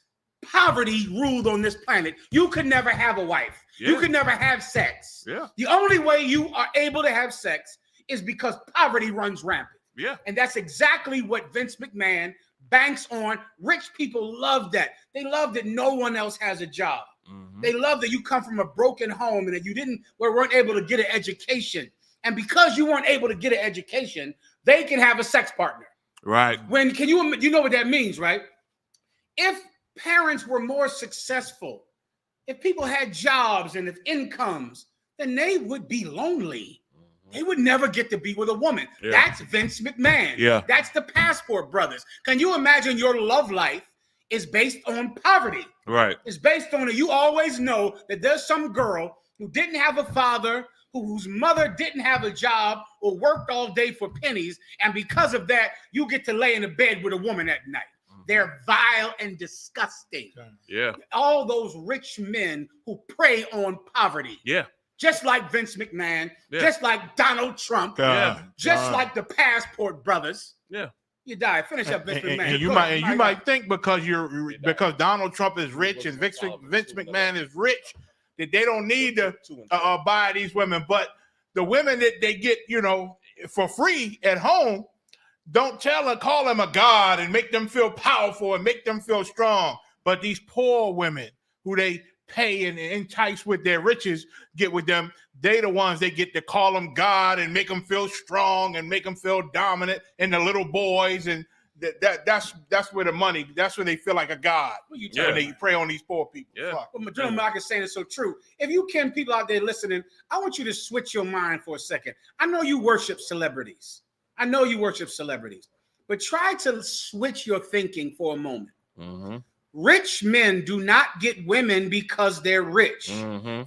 poverty ruled on this planet, you could never have a wife. Yeah. You could never have sex. Yeah. The only way you are able to have sex is because poverty runs rampant. Yeah. And that's exactly what Vince McMahon banks on. Rich people love that. They love that no one else has a job. They love that you come from a broken home and that you weren't able to get an education. And because you weren't able to get an education, they can have a sex partner. Right. You know what that means, right? If parents were more successful, if people had jobs and if incomes, then they would be lonely. They would never get to be with a woman. Yeah. That's Vince McMahon. Yeah. That's the Passport Brothers. Can you imagine your love life is based on poverty? Right. It's based on it. You always know that there's some girl who didn't have a father, whose mother didn't have a job or worked all day for pennies. And because of that, you get to lay in a bed with a woman at night. They're vile and disgusting. Yeah. All those rich men who prey on poverty. Yeah. Just like Vince McMahon, just like Donald Trump, just like the Passport Brothers. Yeah. You die. Finish up, Vince McMahon. And you might think because Donald Trump is rich and Vince McMahon is rich that they don't need to buy these women. But the women that they get, for free at home, don't call them a god and make them feel powerful and make them feel strong. But these poor women who they pay and entice with their riches, get with them, they the ones they get to call them God and make them feel strong and make them feel dominant. And the little boys, and that's where the money, that's where they feel like a god. When they prey on these poor people. Yeah. Well, Gentleman Mark is saying it's so true. If you can, people out there listening, I want you to switch your mind for a second. I know you worship celebrities. But try to switch your thinking for a moment. Rich men do not get women because they're rich.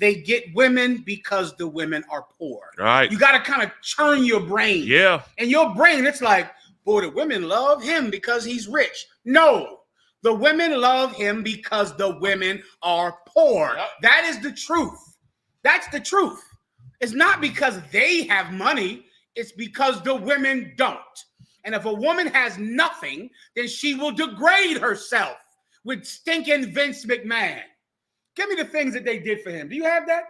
They get women because the women are poor. Right. You got to kind of turn your brain. Yeah. And your brain, it's like, boy, the women love him because he's rich. No, the women love him because the women are poor. Yep. That is the truth. That's the truth. It's not because they have money. It's because the women don't. And if a woman has nothing, then she will degrade herself with stinking Vince McMahon. Give me the things that they did for him. Do you have that?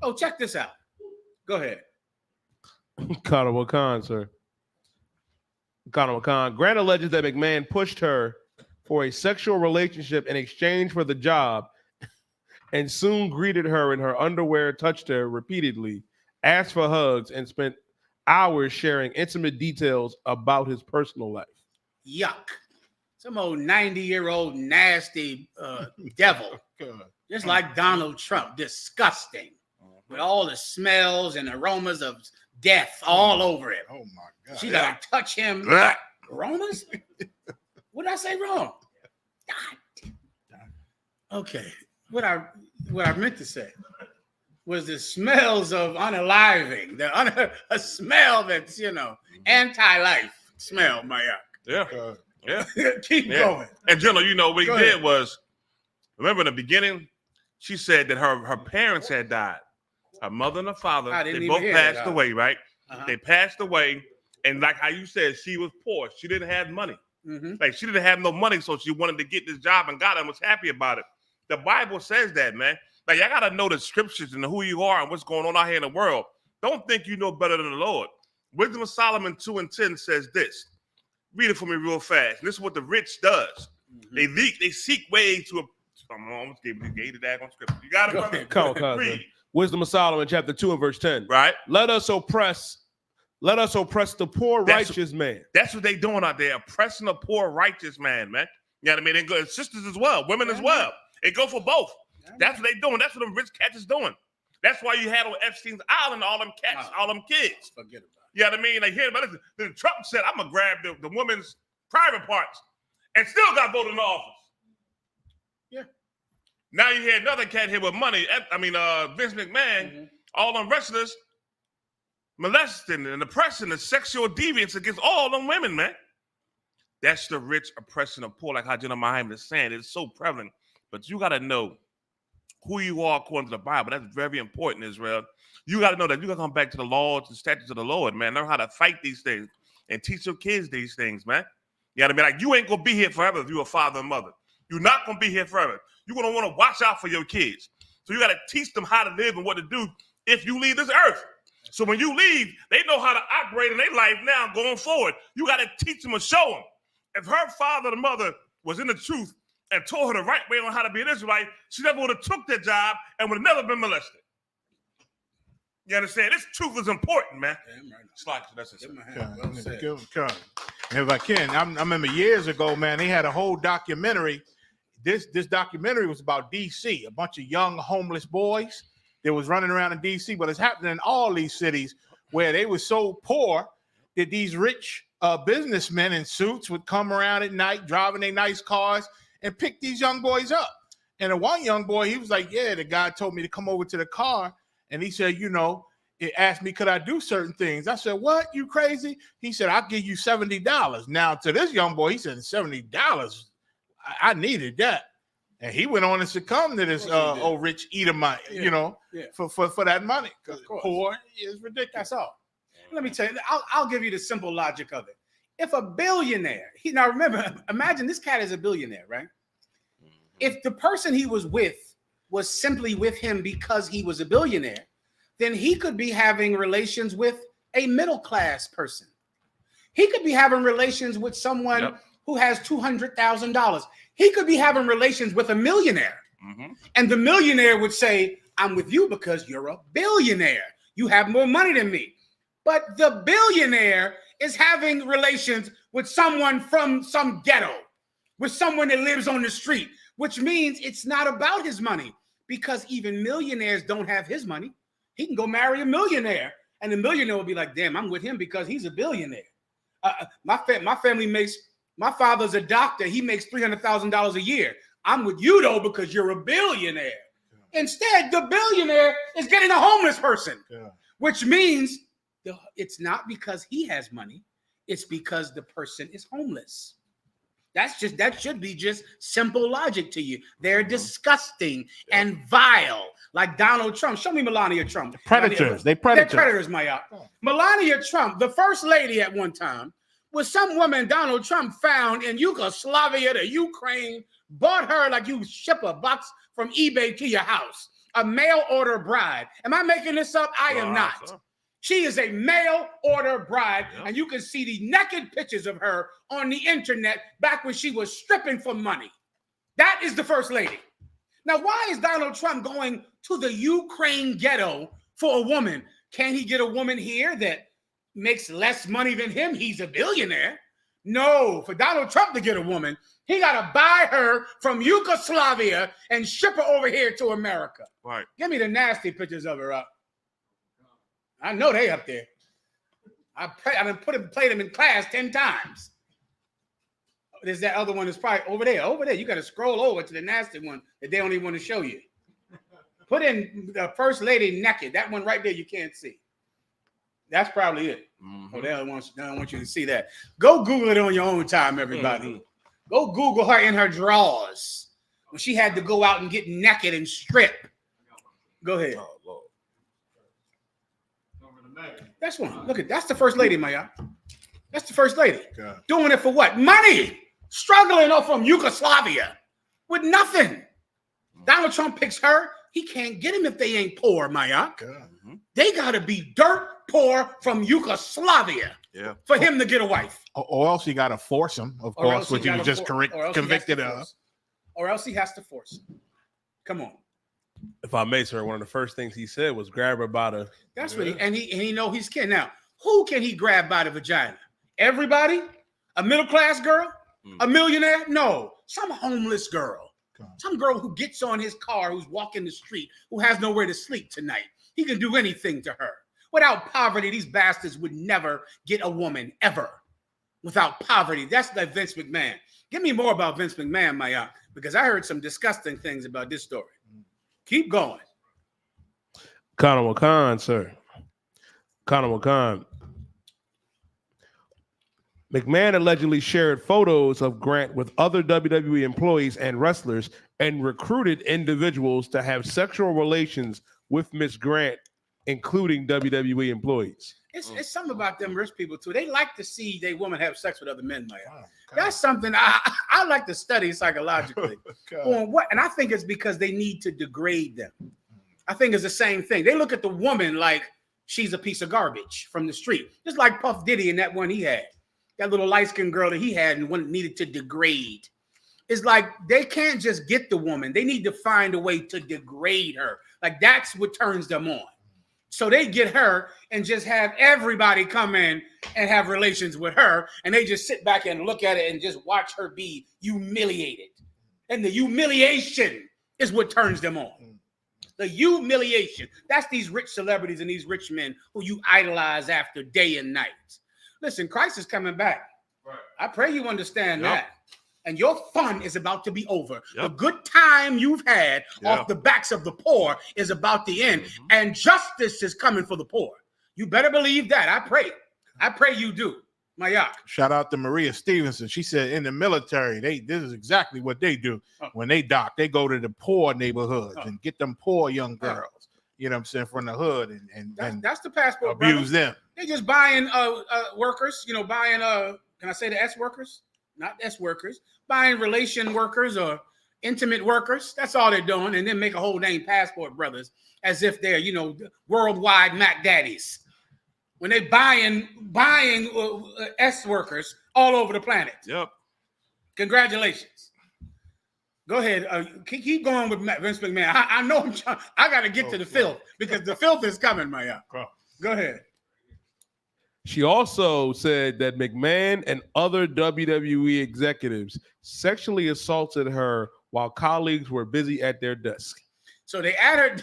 Oh, check this out. Go ahead. Connor Wakan, sir. Connor Wakan. Grant alleges that McMahon pushed her for a sexual relationship in exchange for the job and soon greeted her in her underwear, touched her repeatedly, asked for hugs, and spent hours sharing intimate details about his personal life. Yuck. Some old 90-year-old nasty devil. Just like Donald Trump. Disgusting. With all the smells and aromas of death all over him. Oh my God. She gotta touch him. Aromas? What did I say wrong? God. Okay. What I meant to say was the smells of unaliving. A smell that's, anti-life smell, Maya. Yeah. Yeah. Keep going. And General, what he Go did ahead. was, remember in the beginning, she said that her parents had died. Her mother and her father, I didn't they even both hear passed that. away, right? Uh-huh. They passed away. And like how you said, she was poor. She didn't have money. Mm-hmm. Like she didn't have no money, so she wanted to get this job and got it and was happy about it. The Bible says that, man. Like, y'all got to know the scriptures and who you are and what's going on out here in the world. Don't think you know better than the Lord. Wisdom of Solomon 2:10 says this. Read it for me real fast. And this is what the rich does. Mm-hmm. They seek ways to... I'm almost gave you the daggone scripture. You got it, brother? Come on, read. Wisdom of Solomon, chapter 2 and verse 10. Right. Let us oppress the poor righteous man. That's what they doing out there, oppressing the poor righteous man, man. You know what I mean? And good sisters as well, women as well. It go for both. That's what they doing. That's what them rich cats is doing. That's why you had on Epstein's Island all them cats, all them kids. Forget about it. You know what I mean? Like, here, but listen, Trump said, I'm going to grab the woman's private parts and still got voted in office. Yeah. Now you had another cat here with money. Vince McMahon, all them wrestlers molesting and oppressing and sexual deviance against all them women, man. That's the rich oppressing the poor, like how General Muhammad is saying. It's so prevalent. But you got to know who you are according to the Bible. That's very important, Israel. You got to know that you got to come back to the laws and statutes of the Lord, man. Learn how to fight these things and teach your kids these things, man. You got to be like, you ain't going to be here forever if you're a father and mother. You're not going to be here forever. You're going to want to watch out for your kids. So you got to teach them how to live and what to do if you leave this earth. So when you leave, they know how to operate in their life now going forward. You got to teach them and show them. If her father or mother was in the truth and told her the right way on how to be an Israelite, she never would have took that job and would have never been molested. You understand? This truth is important, man. That's it. If I can, I remember years ago, man, they had a whole documentary. This documentary was about D.C., a bunch of young homeless boys that was running around in D.C., but it's happening in all these cities where they were so poor that these rich businessmen in suits would come around at night driving their nice cars and pick these young boys up. And the one young boy, he was like, yeah, the guy told me to come over to the car. And he said, it asked me, could I do certain things? I said, what? You crazy? He said, I'll give you $70. Now, to this young boy, he said, $70. I needed that. And he went on and succumbed to this old rich Edomite, for that money. Because poor is ridiculous. That's all. Let me tell you, I'll give you the simple logic of it. If a billionaire, now remember, imagine this cat is a billionaire, right? If the person he was with was simply with him because he was a billionaire, then he could be having relations with a middle-class person. He could be having relations with someone who has $200,000. He could be having relations with a millionaire. Mm-hmm. And the millionaire would say, I'm with you because you're a billionaire. You have more money than me. But the billionaire is having relations with someone from some ghetto, with someone that lives on the street, which means it's not about his money, because even millionaires don't have his money. He can go marry a millionaire, and the millionaire will be like, damn, I'm with him because he's a billionaire. My family makes, my father's a doctor. He makes $300,000 a year. I'm with you, though, because you're a billionaire. Instead, the billionaire is getting a homeless person, which means it's not because he has money. It's because the person is homeless. That should be just simple logic to you. They're disgusting and vile, like Donald Trump. Show me Melania Trump. Predators. They're They're predators, Maya. Melania Trump, the first lady at one time, was some woman Donald Trump found in Yugoslavia, the Ukraine, bought her like you ship a box from eBay to your house. A mail order bride. Am I making this up? I am not. She is a mail order bride, and you can see the naked pictures of her on the internet back when she was stripping for money. That is the first lady. Now, why is Donald Trump going to the Ukraine ghetto for a woman? Can he get a woman here that makes less money than him? He's a billionaire. No, for Donald Trump to get a woman, he got to buy her from Yugoslavia and ship her over here to America. Right. Give me the nasty pictures of her up. I know they up there. I done played them in class 10 times. There's that other one that's probably over there. Over there. You got to scroll over to the nasty one that they don't even want to show you. Put in the first lady naked. That one right there you can't see. That's probably it. Mm-hmm. Oh, they don't want you to see that. Go Google it on your own time, everybody. Mm-hmm. Go Google her in her drawers when she had to go out and get naked and strip. Go ahead. Oh, Lord. That's one. Look at that's the first lady, Maya. That's the first lady. God. Doing it for what? Money. Struggling up from Yugoslavia with nothing. Donald Trump picks her. He can't get him if they ain't poor, Maya. Mm-hmm. They got to be dirt poor from Yugoslavia for him to get a wife. Or else you got to force him, of course, which he was just convicted of. Or else he has to force him. Come on. If I may, sir, one of the first things he said was grab her by the. That's what he know he's can. Now, who can he grab by the vagina? Everybody? A middle class girl? A millionaire? No, some homeless girl. Some girl who gets on his car, who's walking the street, who has nowhere to sleep tonight. He can do anything to her. Without poverty, these bastards would never get a woman, ever. Without poverty. That's like Vince McMahon. Give me more about Vince McMahon, Maya, because I heard some disgusting things about this story. Keep going. Conor Khan, sir. Conor Khan. McMahon allegedly shared photos of Grant with other WWE employees and wrestlers and recruited individuals to have sexual relations with Miss Grant, including WWE employees. It's something about them rich people, too. They like to see their woman have sex with other men, Maya. That's something I like to study psychologically. On what? And I think it's because they need to degrade them. I think it's the same thing. They look at the woman like she's a piece of garbage from the street, just like Puff Diddy and that one he had. That little light-skinned girl that he had and one needed to degrade. It's like they can't just get the woman. They need to find a way to degrade her. Like that's what turns them on. So they get her and just have everybody come in and have relations with her. And they just sit back and look at it and just watch her be humiliated. And the humiliation is what turns them on. The humiliation. That's these rich celebrities and these rich men who you idolize after day and night. Listen, Christ is coming back. Right. I pray you understand that. And your fun is about to be over. The good time you've had off the backs of the poor is about to end. And justice is coming for the poor. You better believe that. I pray. I pray you do. Maya. Shout out to Maria Stevenson. She said in the military, this is exactly what they do. When they dock, they go to the poor neighborhoods and get them poor young girls. You know what I'm saying, from the hood and that's the passport. Abuse them. They're just buying workers, buying can I say the S workers? Not S workers, buying relation workers or intimate workers. That's all they're doing, and then make a whole name passport brothers as if they're worldwide Mac daddies. When they buying S workers all over the planet. Yep. Congratulations. Go ahead. Keep going with Vince McMahon. I know I got to get to the filth because the filth is coming, Maya. Go ahead. She also said that McMahon and other WWE executives sexually assaulted her while colleagues were busy at their desk. So they had her,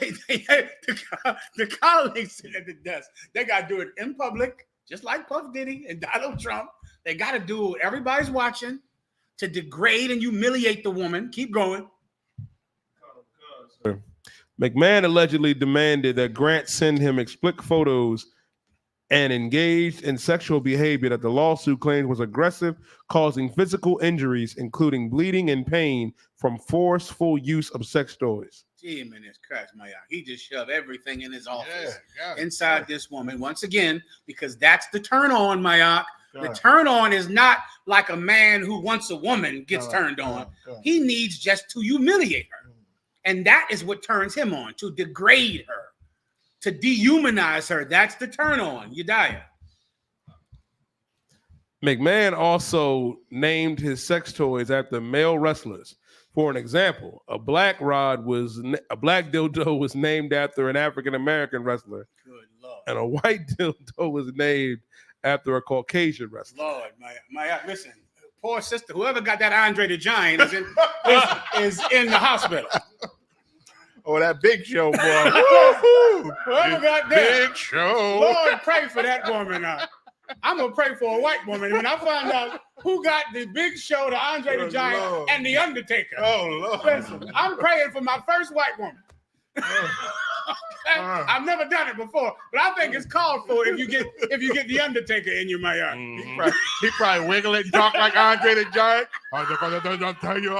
the colleagues sit at the desk. They got to do it in public, just like Puff Diddy and Donald Trump. They got to do it. Everybody's watching to degrade and humiliate the woman. Keep going. McMahon allegedly demanded that Grant send him explicit photos and engaged in sexual behavior that the lawsuit claims was aggressive, causing physical injuries, including bleeding and pain from forceful use of sex toys. Gee, man, it's Christ, Maya. He just shoved everything in his office inside this woman. Once again, because that's the turn on, Maya. The turn on is not like a man who wants a woman gets turned on. He needs just to humiliate her. And that is what turns him on, to degrade her. To dehumanize her. That's the turn on. Yediah. McMahon also named his sex toys after male wrestlers. For an example, a black dildo was named after an African American wrestler. Good Lord. And a white dildo was named after a Caucasian wrestler. Lord, my listen, poor sister, whoever got that Andre the Giant is in the hospital. Oh, that Big Show, boy. Whoever got that. Big Show. Lord, pray for that woman. I'm going to pray for a white woman. When I find out who got the Big Show, the Andre the Giant, Lord. and the Undertaker. Oh, Lord. Listen, I'm praying for my first white woman. I've never done it before, but I think it's called for if you get the Undertaker in your yard. He probably wiggle it and talk like Andre the Giant. I'll tell you.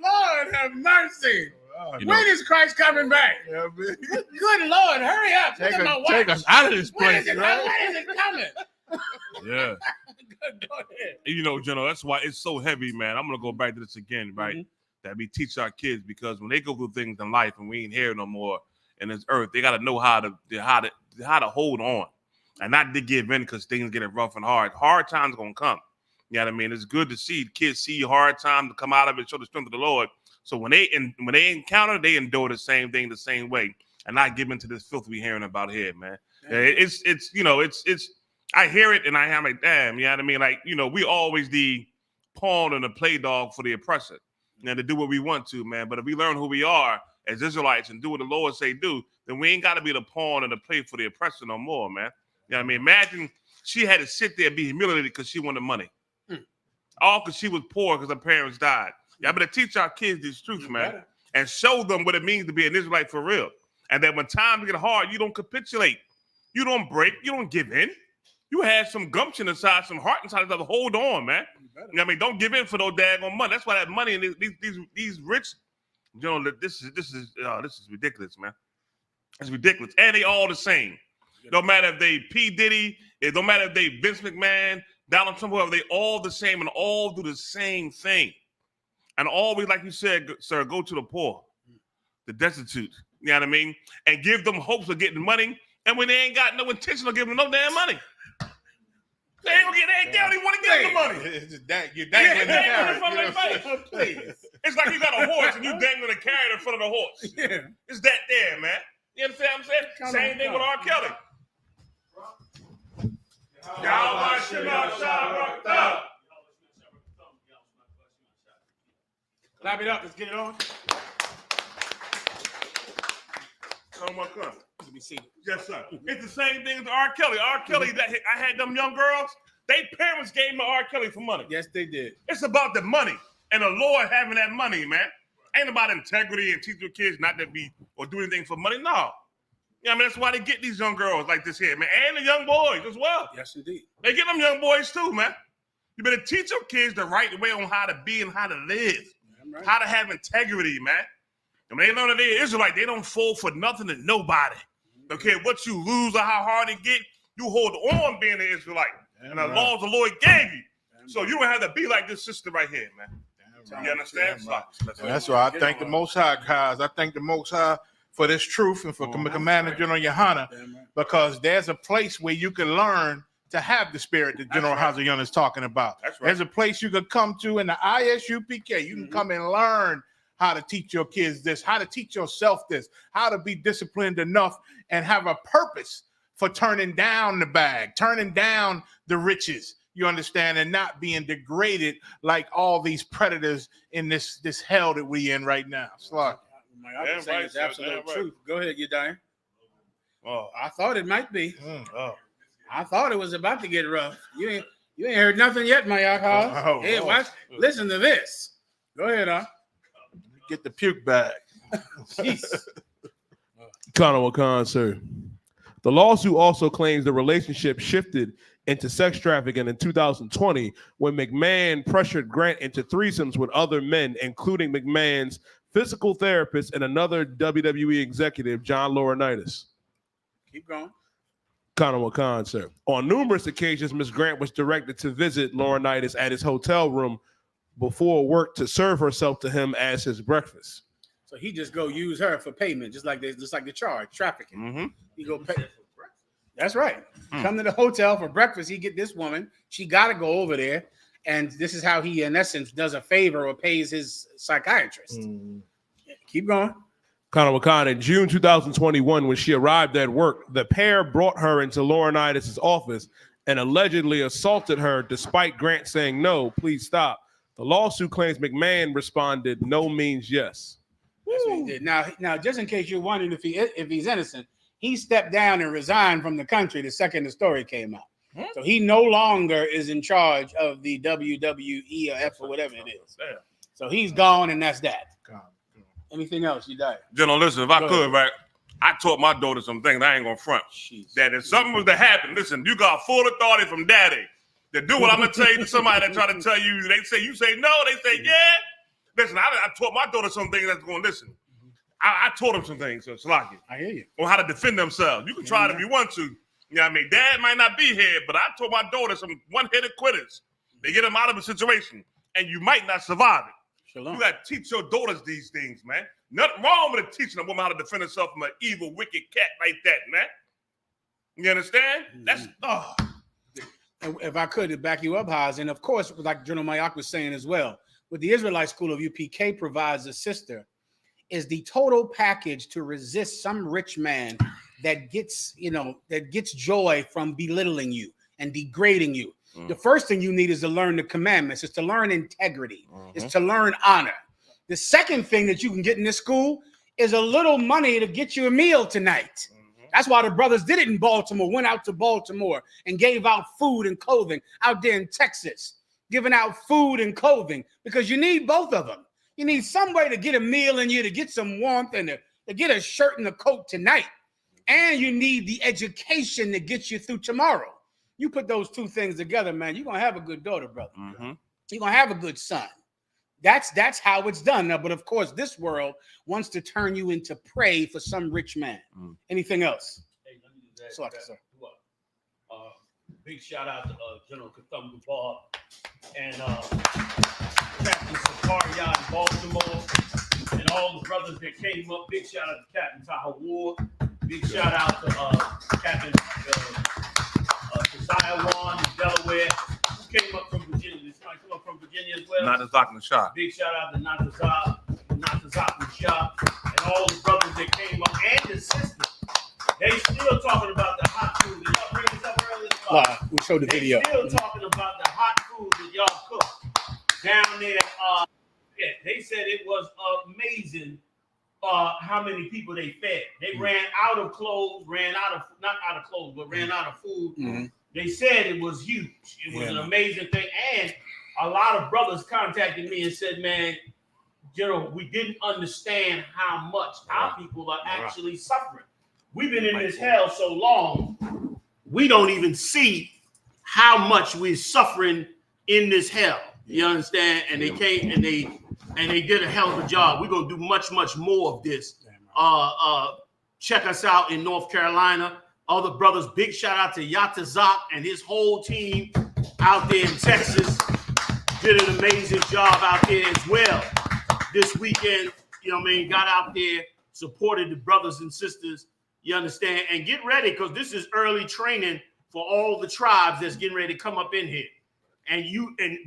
Lord have mercy. When is Christ coming back? Yeah, Good Lord, hurry up. Take us out of this place, right? When is it coming? Yeah. You know, General, that's why it's so heavy, man. I'm gonna go back to this again, right? That we teach our kids, because when they go through things in life and we ain't here no more in this earth, they gotta know how to hold on and not to give in because things getting rough and hard. Hard times gonna come. You know what I mean? It's good to see kids see hard times to come out of it, show the strength of the Lord. So when they encounter, they endure the same thing the same way and not give into this filth we hearing about here, man. It's I hear it and I'm like, damn, you know what I mean? Like, you know, we always the pawn and the play dog for the oppressor, you know, to do what we want to, man. But if we learn who we are as Israelites and do what the Lord say do, then we ain't got to be the pawn and the play for the oppressor no more, man. You know what I mean? Imagine she had to sit there and be humiliated because she wanted money. All because she was poor because her parents died. Y'all better teach our kids this truth, man, and show them what it means to be an Israelite for real. And that when times get hard, you don't capitulate. You don't break. You don't give in. You have some gumption inside, some heart inside to hold on, man. You know what I mean? Don't give in for no daggone money. That's why that money and these rich, you know, this is ridiculous, man. It's ridiculous. And they all the same. No matter if they P. Diddy, it don't matter if they Vince McMahon, Donald Trump, whoever, they all the same and all do the same thing. And always, like you said, sir, go to the poor, the destitute, you know what I mean? And give them hopes of getting money. And when they ain't got no intention of giving them no damn money, they ain't gonna get, they don't even want to give them the money. You're dangling the carrot. In front of their face. Please. It's like you got a horse and you dangling a carrot in front of the horse. Yeah. It's that there, man. You understand what I'm saying? Same thing with R. Kelly. Clap it up. Let's get it on. Come on, come. Let me see. Yes, sir. It's the same thing as R. Kelly. R. Kelly, I had them young girls. They parents gave me R. Kelly for money. Yes, they did. It's about the money and the Lord having that money, man. Ain't about integrity and teach your kids not to be or do anything for money. No. Yeah, I mean, that's why they get these young girls like this here, man, and the young boys as well. Yes, indeed. They get them young boys too, man. You better teach your kids the right way on how to be and how to live, how to have integrity, man. And when they learn that they're Israelite, they don't fold for nothing to nobody. Don't care what you lose or how hard it get, you hold on being an Israelite. And the laws the Lord gave you. So you don't have to be like this sister right here, man. You understand? That's why I thank the Most High, guys. I thank the Most High for this truth and for Commander General Yahanna, because there's a place where you can learn to have the spirit that General Hazayan is talking about. There's a place you can come to in the ISUPK. You can come and learn how to teach your kids this, how to teach yourself this, how to be disciplined enough and have a purpose for turning down the bag, turning down the riches, you understand, and not being degraded like all these predators in this hell that we in right now. Slug. I'm saying it's absolute truth. Go ahead, you dying. Oh, I thought it might be. I thought it was about to get rough. You ain't heard nothing yet, my y'all. Hey, watch. Listen to this. Go ahead, Get the puke bag. Khan, sir. The lawsuit also claims the relationship shifted into sex trafficking in 2020 when McMahon pressured Grant into threesomes with other men, including McMahon's physical therapist and another WWE executive, John Laurinaitis. Keep going. Khan, sir. On numerous occasions, Ms. Grant was directed to visit Laurinaitis at his hotel room before work to serve herself to him as his breakfast. So he just go use her for payment, just like the charge, trafficking. Mm-hmm. He go pay. That's right. Come to the hotel for breakfast. He get this woman. She got to go over there. And this is how he, in essence, does a favor or pays his psychiatrist. Keep going. Kanawakana, in June 2021, when she arrived at work, the pair brought her into Laurinaitis' office and allegedly assaulted her despite Grant saying, "No, please stop." The lawsuit claims McMahon responded, "No means yes." That's what he did. Now, just in case you're wondering if he's innocent, he stepped down and resigned from the country the second the story came out. So he no longer is in charge of the WWE or F or whatever it is. So he's gone, and that's that. Anything else, you die? General, listen, if I could, right, I taught my daughter some things I ain't gonna front. That if something was to happen, listen, you got full authority from daddy to do what I'm gonna tell you to somebody that try to tell you. They say you say no, they say yeah. Listen, I taught my daughter some things that's going to listen. I taught them some things, so Slaki. I hear you. On how to defend themselves. You can try it if you want to. You know what I mean? Dad might not be here, but I taught my daughter some one-headed quitters. They get them out of a situation, and you might not survive it. Shalom. You got to teach your daughters these things, man. Nothing wrong with teaching a woman how to defend herself from an evil, wicked cat like that, man. You understand? That's And if I could, to back you up, Haas, and of course, like General Mayak was saying as well, what the Israelite School of UPK provides a sister is the total package to resist some rich man that gets joy from belittling you and degrading you. The first thing you need is to learn the commandments. It's to learn integrity. It's to learn honor. The second thing that you can get in this school is a little money to get you a meal tonight. That's why the brothers did it in Baltimore, went out to Baltimore and gave out food and clothing out there in Texas, giving out food and clothing, because you need both of them. You need some way to get a meal in you, to get some warmth, and to get a shirt and a coat tonight. And you need the education that gets you through tomorrow. You put those two things together, man, you're going to have a good daughter, brother. You're going to have a good son. That's how it's done. Now, but of course, this world wants to turn you into prey for some rich man. Anything else? Hey, let me just add that. Big shout out to General Kathum Bar and Captain Sakaria in Baltimore and all the brothers that came up. Big shout out to Captain Taha Ward. Big shout out to Captain Josiah Wan in Delaware. Who came up from Virginia? Did somebody come up from Virginia as well? Natazak Nashah. Big shout out to Natazak Nashah and all the brothers that came up and the sisters. They still talking about the hot food. Did y'all bring this up earlier? We showed the video. They still talking about the hot food that y'all cooked down there. They said it was amazing how many people they fed. They ran out of clothes, ran out of food. They said it was huge. It was an amazing thing. And a lot of brothers contacted me and said, man, we didn't understand how much our people are actually suffering. We've been in this hell so long, we don't even see how much we're suffering in this hell. You understand? And they came and they did a hell of a job. We're gonna do much more of this. Check us out in North Carolina. Other brothers, big shout out to Yatazak and his whole team out there in Texas. Did an amazing job out there as well. This weekend, got out there, supported the brothers and sisters. You understand? And get ready, because this is early training for all the tribes that's getting ready to come up in here. And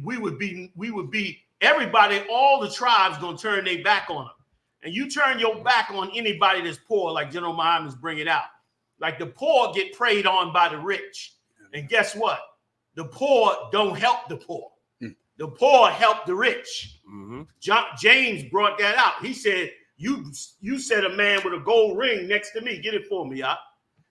we would be everybody, all the tribes gonna turn their back on them. And you turn your back on anybody that's poor, like General Muhammad's bringing out. Like the poor get preyed on by the rich. And guess what? The poor don't help the poor. The poor help the rich. James brought that out. He said, you said a man with a gold ring next to me. Get it for me, y'all.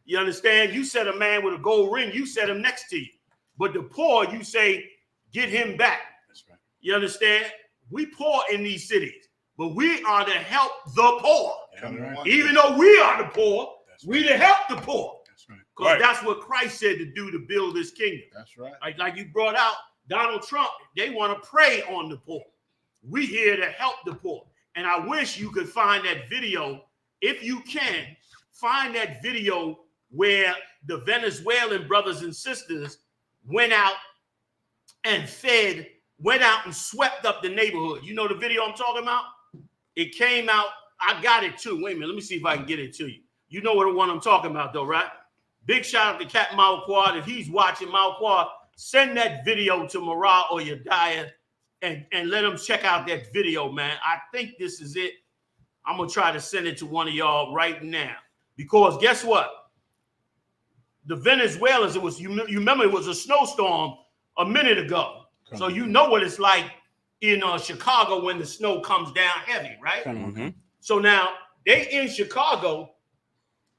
You understand? You said a man with a gold ring. You said him next to you. But the poor, you say, get him back. That's right. You understand? We poor in these cities, but we are to help the poor. Right. Even though we are the poor, we to help the poor. That's right. Because that's what Christ said to do to build this kingdom. That's right. Like you brought out Donald Trump, they want to prey on the poor. We here to help the poor. And I wish you could find that video. If you can, find that video where the Venezuelan brothers and sisters went out and swept up the neighborhood. You know the video I'm talking about? It came out. I got it too. Wait a minute. Let me see if I can get it to you. You know what the one I'm talking about, though, right? Big shout out to Captain Malquad. If he's watching, Malquad, send that video to Marah or Yediah and let them check out that video, man. I think this is it. I'm gonna try to send it to one of y'all right now, because guess what? The Venezuelans, you remember it was a snowstorm a minute ago, so you know what it's like in Chicago when the snow comes down heavy, right? Mm-hmm. So now they in Chicago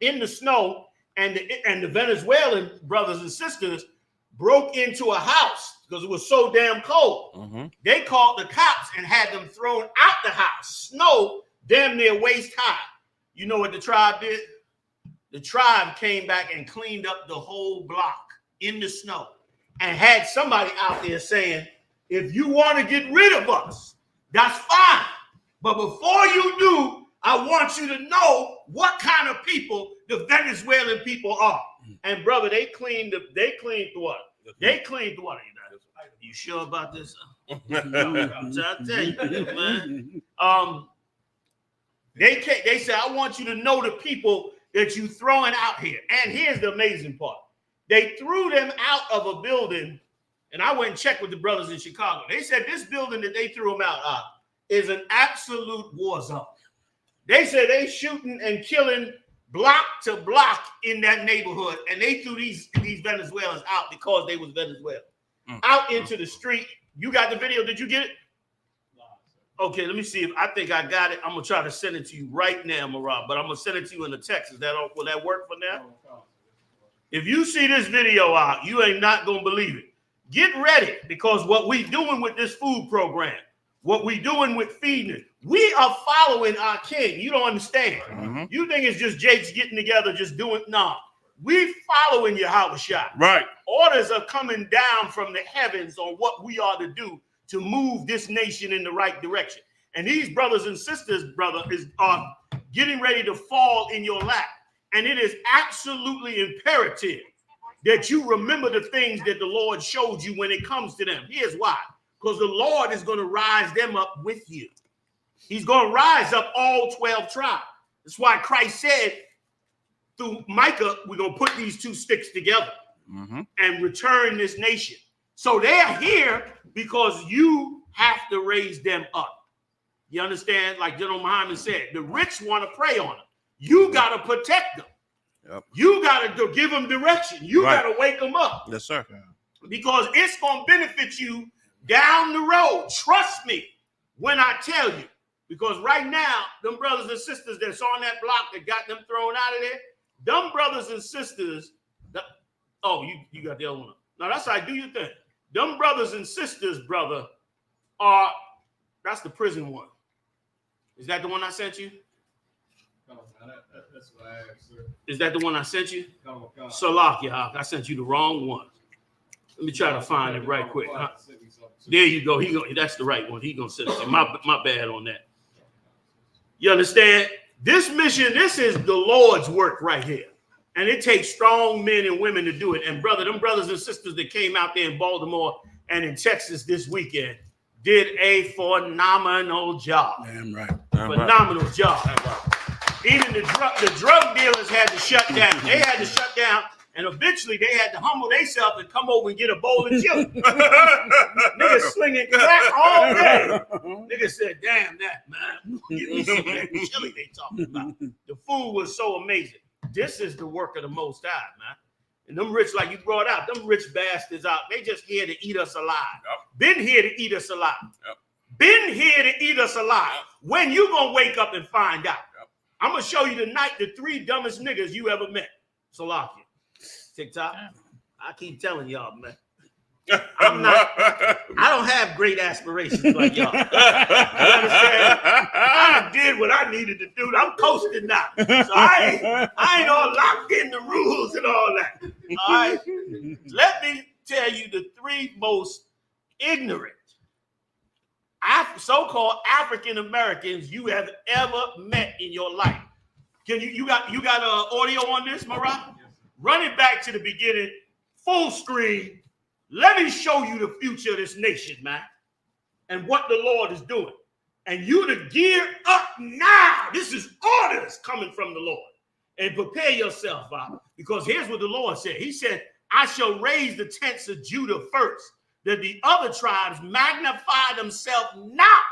in the snow, and the Venezuelan brothers and sisters broke into a house because it was so damn cold. Mm-hmm. They called the cops and had them thrown out the house, snow damn near waist high. You know what the tribe did? The tribe came back and cleaned up the whole block in the snow and had somebody out there saying, if you want to get rid of us, that's fine. But before you do, I want you to know what kind of people the Venezuelan people are. And brother, they cleaned what? They cleaned what? You sure about this? I'm trying to tell you, man. They said, I want you to know the people that you throwing out here. And here's the amazing part. They threw them out of a building, and I went and checked with the brothers in Chicago. They said this building that they threw them out of is an absolute war zone. They said they shooting and killing block to block in that neighborhood, and they threw these Venezuelans out because they was Venezuelan. Out into the street. You got the video? Did you get it? Okay, let me see if I think I got it. I'm gonna try to send it to you right now, Marab, but I'm gonna send it to you in the text. Will that work for now? If you see this video out, you ain't not gonna believe it. Get ready, because what we doing with this food program, what we doing with feeding, we are following our king. You don't understand. Mm-hmm. You think it's just Jake's getting together, just doing no. We following Yahweh. Right. Orders are coming down from the heavens on what we are to do to move this nation in the right direction. And these brothers and sisters, are getting ready to fall in your lap. And it is absolutely imperative that you remember the things that the Lord showed you when it comes to them. Here's why. Because the Lord is going to rise them up with you. He's going to rise up all 12 tribes. That's why Christ said through Micah, we're going to put these two sticks together and return this nation. So they're here because you have to raise them up. You understand? Like General Muhammad said, the rich want to prey on them. You got to protect them. Yep. You got to give them direction. You got to wake them up. Yes, sir. Because it's going to benefit you down the road. Trust me when I tell you. Because right now, them brothers and sisters that's on that block that got them thrown out of there, them brothers and sisters, you got the other one. No, that's how I do your thing. Them brothers and sisters, brother, that's the prison one. Is that the one I sent you? That's what I asked, sir. Is that the one I sent you? Salakia, I sent you the wrong one. Let me try to find it right quick. There you go. That's the right one. He gonna send it to you. My bad on that. You understand? This mission, this is the Lord's work right here. And it takes strong men and women to do it. And brother, them brothers and sisters that came out there in Baltimore and in Texas this weekend did a phenomenal job. Damn right. Phenomenal job. Even the drug dealers had to shut down. They had to shut down, and eventually they had to humble themselves and come over and get a bowl of chili. Niggas slinging crack all day. Niggas said, damn that, man. Give me some of that chili they talking about. The food was so amazing. This is the work of the Most High, man. And them rich, like you brought out, them rich bastards out, they just here to eat us alive. Been here to eat us alive. Been here to eat us alive. When you gonna wake up and find out? I'm gonna show you tonight the 3 dumbest niggas you ever met. Salakia. TikTok. I keep telling y'all, man. I don't have great aspirations like y'all. You understand? I did what I needed to do. I'm coasting now. So I ain't all locked in the rules and all that. All right. Let me tell you the 3 most ignorant so-called African Americans you have ever met in your life. Can you got audio on this, Marab? Run it back to the beginning, full screen. Let me show you the future of this nation, man, and what the Lord is doing. And you to gear up now. This is orders coming from the Lord. And prepare yourself, because here's what the Lord said. He said, I shall raise the tents of Judah first, that the other tribes magnify themselves not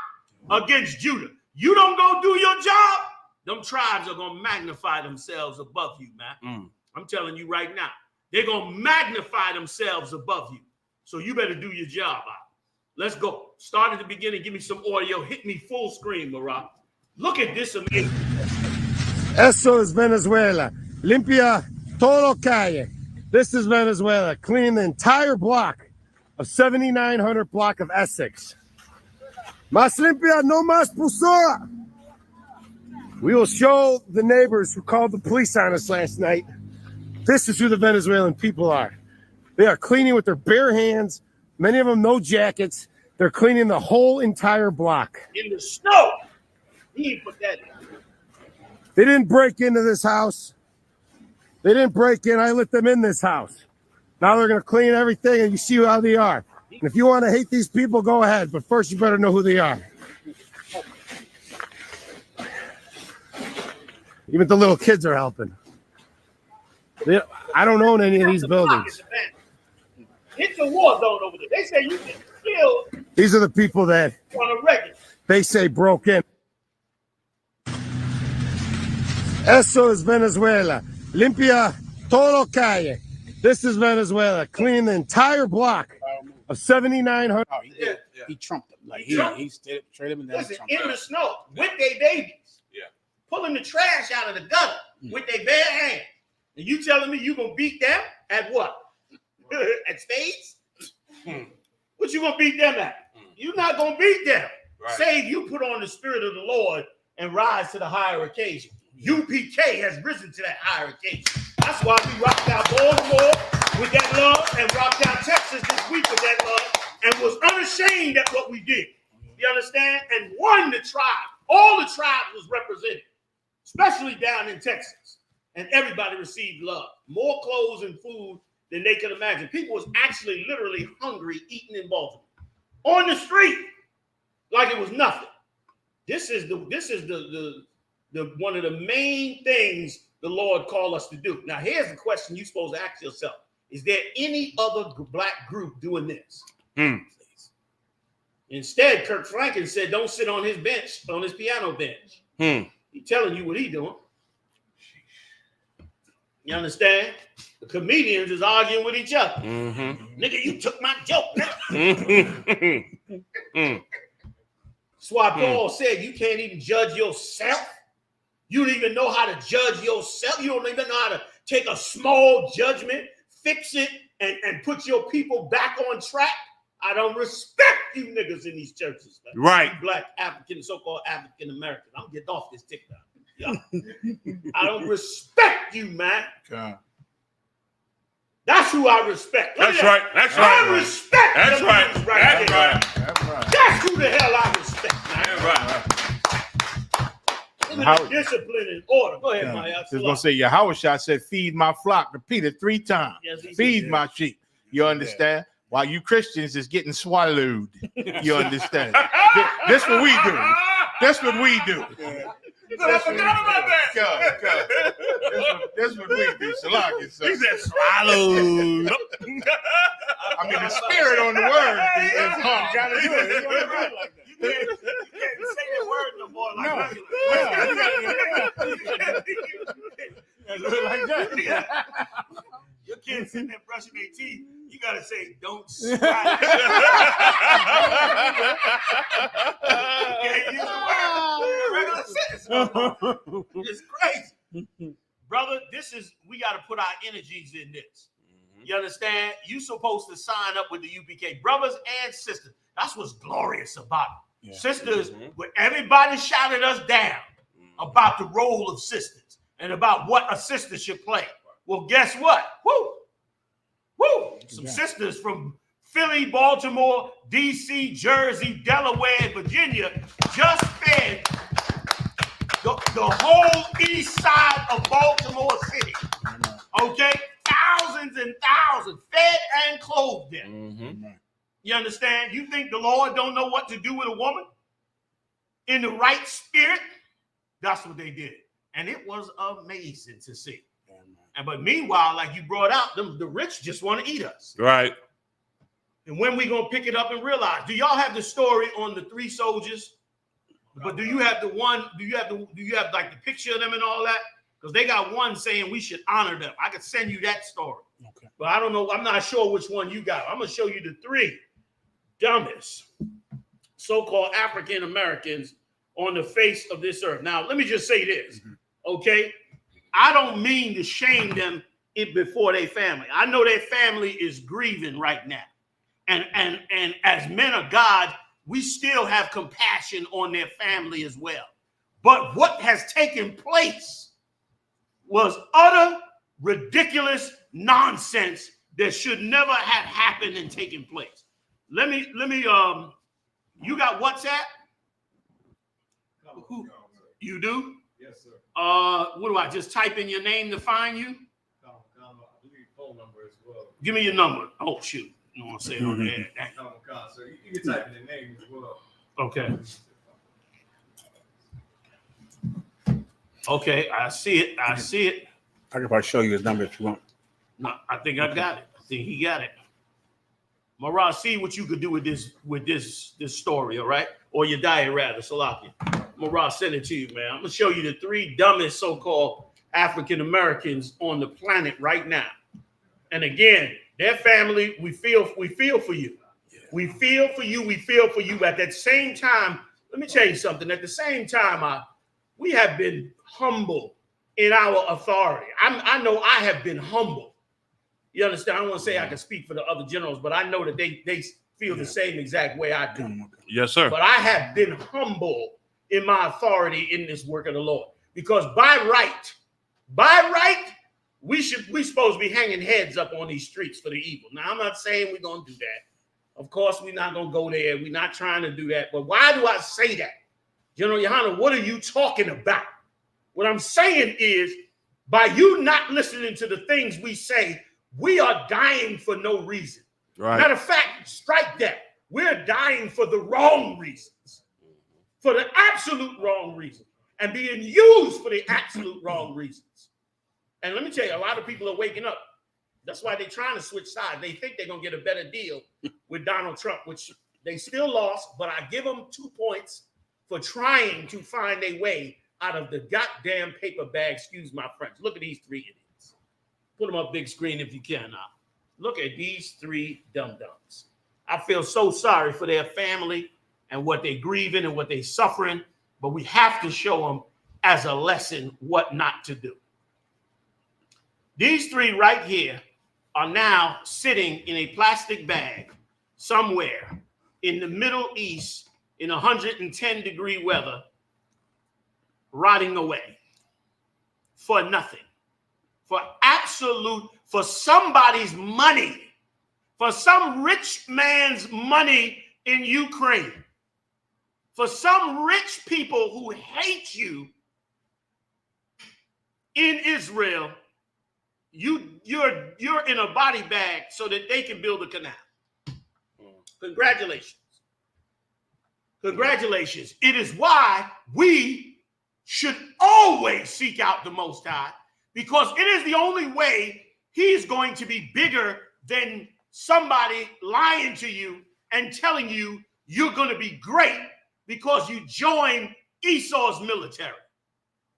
against Judah. You don't go do your job, them tribes are gonna magnify themselves above you, man. I'm telling you right now, they're gonna magnify themselves above you. So you better do your job. Let's go. Start at the beginning. Give me some audio. Hit me full screen, Marat. Look at this amazing. Eso es Venezuela. Limpia todo calle. This is Venezuela. Clean the entire block of 7900 block of Essex. Más limpia, no más pusura. We will show the neighbors who called the police on us last night. This is who the Venezuelan people are. They are cleaning with their bare hands. Many of them no jackets. They're cleaning the whole entire block. In the snow. He ain't put that in. They didn't break into this house. They didn't break in. I let them in this house. Now they're going to clean everything, and you see how they are. And if you want to hate these people, go ahead. But first, you better know who they are. Even the little kids are helping. I don't own any of these buildings. It's a war zone over there. They say you can kill. These are the people that On a regular. they say broke in. Eso es Venezuela. Limpia todo calle. This is Venezuela. Clean the entire block of 7900. Oh, he trumped them. Like he straight him and then Listen, in the snow with their babies. Yeah. Pulling the trash out of the gutter with their bare hands. And you telling me you gonna beat them at what? At spades? What you gonna beat them at? You're not gonna beat them. Right. Save you put on the spirit of the Lord and rise to the higher occasion. UPK has risen to that higher occasion. That's why we rocked out Baltimore with that love and rocked out Texas this week with that love and was unashamed at what we did. You understand? And won the tribe. All the tribes was represented, especially down in Texas. And everybody received love. More clothes and food than they could imagine. People was actually literally hungry eating in Baltimore. On the street. Like it was nothing. This is the one of the main things the Lord called us to do. Now, here's the question you're supposed to ask yourself. Is there any other black group doing this? Instead, Kirk Franklin said, don't sit on his bench, on his piano bench. He's telling you what he's doing. You understand? The comedians is arguing with each other. Nigga, you took my joke. That's why Paul said you can't even judge yourself. You don't even know how to judge yourself. You don't even know how to take a small judgment, fix it, and put your people back on track. I don't respect you niggas in these churches. Man. Right. You black African, so-called African American. I'm getting off this TikTok. Yeah. I don't respect you, man. God. That's who I respect. That's right. That's right. I respect. That's right. That's right. That's right. That's who the hell I respect, man. That's right. Discipline and order. Go ahead, Maya. I was going to say, Yahushua said, feed my flock. Repeat it 3 times. Yes, feed my sheep. You understand? While you Christians is getting swallowed. You understand? That's what we do. That's what we do. I forgot about that. That's what we do. Salaki, so. He said swallowed. I mean, the spirit on the word is hard. You gotta do it. You can't say that word no more like like that. Your kids sitting there brushing their teeth. You gotta say, don't slide. Can't use the word. Regular sentence. It's crazy. Brother, we gotta put our energies in this. You understand? You supposed to sign up with the UPK. Brothers and sisters. That's what's glorious about it. Yeah. Sisters, where everybody shouted us down about the role of sisters and about what a sister should play. Well, guess what? Woo! Woo! Some sisters from Philly, Baltimore, D.C., Jersey, Delaware, and Virginia just fed the whole east side of Baltimore City. Okay? Thousands and thousands fed and clothed them. You understand? You think the Lord don't know what to do with a woman in the right spirit? That's what they did. And it was amazing to see. But meanwhile, like you brought out, the rich just want to eat us. Right. And when we going to pick it up and realize, do y'all have the story on the 3 soldiers But do you have the one? Do you have like the picture of them and all that? Because they got one saying we should honor them. I could send you that story. Okay. But I don't know. I'm not sure which one you got. I'm gonna show you the 3 dumbest so-called African Americans on the face of this earth. Now, let me just say this, okay? I don't mean to shame them before their family. I know their family is grieving right now. And as men of God, we still have compassion on their family as well. But what has taken place was utter ridiculous nonsense that should never have happened and taken place. Let me you got WhatsApp? You do? Yes, sir. What do I just type in your name to find you? I believe phone number as well. Give me your number. Oh shoot. You don't want to say it on the air. So you can type in the name as well. Okay. Okay, I see it. I see it. I can probably show you his number if you want. No, I think I got it. I think he got it. Marah, see what you could do with this story, all right? Or your diet rather, Salakia. Marah, send it to you, man. I'm gonna show you the 3 dumbest so-called African Americans on the planet right now. And again, their family, we feel for you. We feel for you. We feel for you. At that same time, let me tell you something. At the same time, we have been humble in our authority. I know I have been humble. You understand? I don't want to say I can speak for the other generals, but I know that they feel the same exact way I do. Yes, sir. But I have been humble in my authority in this work of the Lord. Because by right, we supposed to be hanging heads up on these streets for the evil. Now, I'm not saying we're going to do that. Of course, we're not going to go there. We're not trying to do that. But why do I say that? General Yohanna, what are you talking about? What I'm saying is, by you not listening to the things we say, we are dying for no reason. Right. Matter of fact, strike that. We're dying for the wrong reasons, for the absolute wrong reason, and being used for the absolute wrong reasons. And let me tell you, a lot of people are waking up. That's why they're trying to switch sides. They think they're going to get a better deal with Donald Trump, which they still lost, but I give them 2 points for trying to find a way out of the goddamn paper bag. Excuse my French. Look at these 3 idiots. Put them up big screen if you can now. Look at these 3 dum-dums. I feel so sorry for their family and what they're grieving and what they're suffering, but we have to show them as a lesson what not to do. These 3 right here are now sitting in a plastic bag somewhere in the Middle East in 110-degree weather, rotting away for nothing. For somebody's money, for some rich man's money in Ukraine, for some rich people who hate you in Israel, you're in a body bag so that they can build a canal. Congratulations. Congratulations. It is why we should always seek out the Most High, because it is the only way he's going to be bigger than somebody lying to you and telling you you're going to be great because you joined Esau's military.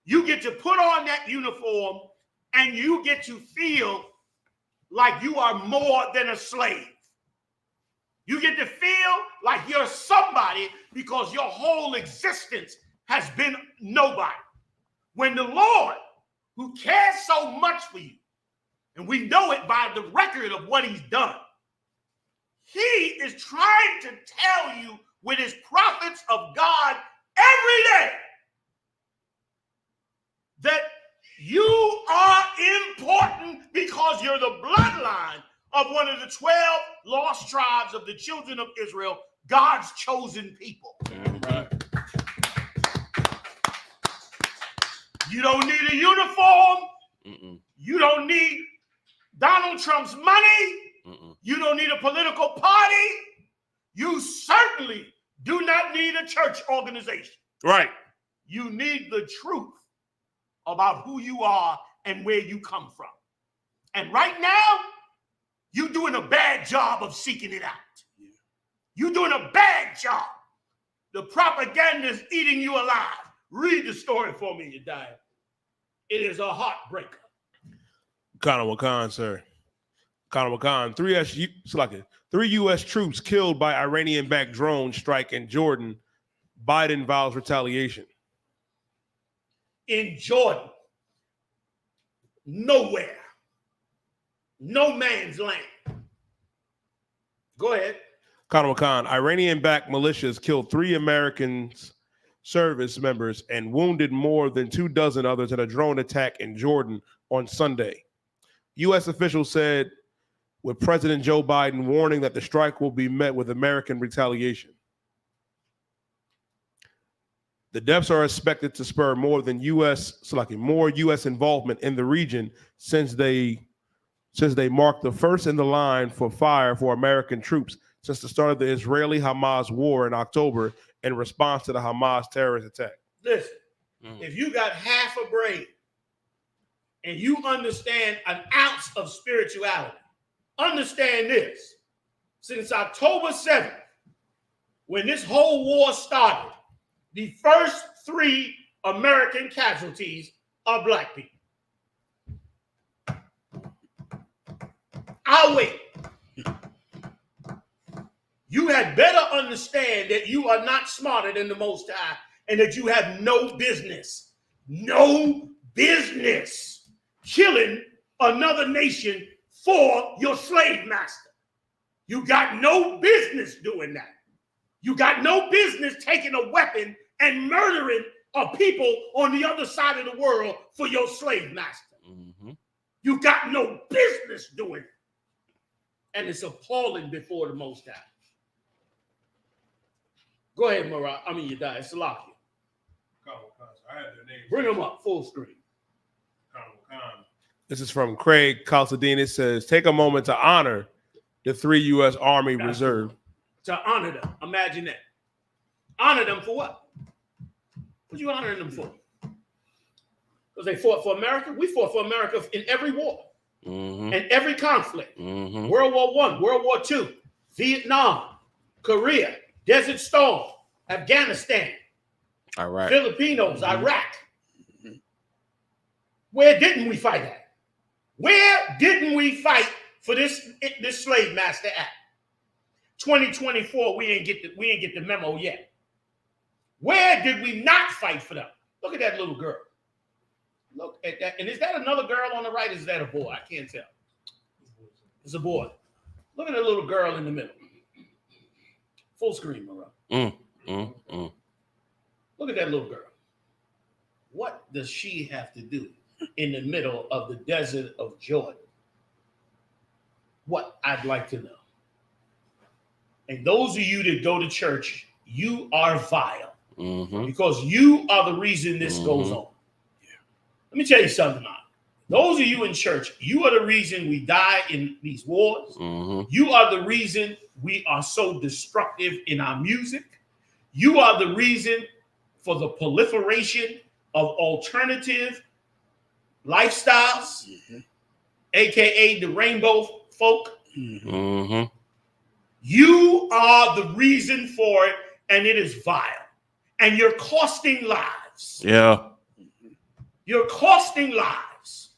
You get to put on that uniform and you get to feel like you are more than a slave. You get to feel like you're somebody because your whole existence has been nobody. When the Lord, who cares so much for you, and we know it by the record of what he's done, he is trying to tell you with his prophets of God every day that you are important because you're the bloodline of one of the 12 lost tribes of the children of Israel, God's chosen people. Right. You don't need a uniform. You don't need Donald Trump's money. You don't need a political party. You certainly do not need a church organization. Right. You need the truth about who you are and where you come from. And right now, you're doing a bad job of seeking it out. You're doing a bad job. The propaganda is eating you alive. Read the story for me, you die. It is a heartbreaker. Conor Wakan, sir. Conor Wakan. 3 U.S. troops killed by Iranian-backed drone strike in Jordan. Biden vows retaliation. In Jordan, nowhere, no man's land. Go ahead. Conor Wakan. Iranian-backed militias killed 3 American service members and wounded more than 24 others in a drone attack in Jordan on Sunday. U.S. officials said, with President Joe Biden warning that the strike will be met with American retaliation. The deaths are expected to spur more U.S. involvement in the region since they marked the first in the line for fire for American troops since the start of the Israeli-Hamas war in October in response to the Hamas terrorist attack. Listen, if you got half a brain and you understand an ounce of spirituality, understand this. Since October 7th, when this whole war started, the first 3 American casualties are black people. I'll wait. You had better understand that you are not smarter than the Most High and that you have no business killing another nation for your slave master. You got no business doing that. You got no business taking a weapon and murdering a people on the other side of the world for your slave master. You got no business doing it. And it's appalling before the Most High. Go ahead, Mariah. I mean, you die. It's Salakia. Bring them up full screen. This is from Craig Calcedine. It says, take a moment to honor the 3 U.S. Army Reserve. To honor them. Imagine that. Honor them for what? What you honoring them for? Because they fought for America? We fought for America in every war. And every conflict. World War I, World War II, Vietnam, Korea, Desert Storm, Afghanistan, Iraq. Filipinos, Iraq. Where didn't we fight at? Where didn't we fight for this Slave Master Act? 2024, we ain't get the memo yet. Where did we not fight for them? Look at that little girl. Look at that. And is that another girl on the right? Or is that a boy? I can't tell. It's a boy. Look at that little girl in the middle. Full screen, Mara. Look at that little girl. What does she have to do in the middle of the desert of Jordan? What I'd like to know. And those of you that go to church, you are vile. Because you are the reason this goes on. Let me tell you something, man. Those of you in church, you are the reason we die in these wars. You are the reason we are so destructive in our music. You are the reason for the proliferation of alternative lifestyles, aka the rainbow folk. You are the reason for it, and it is vile. And you're costing lives. Yeah. You're costing lives.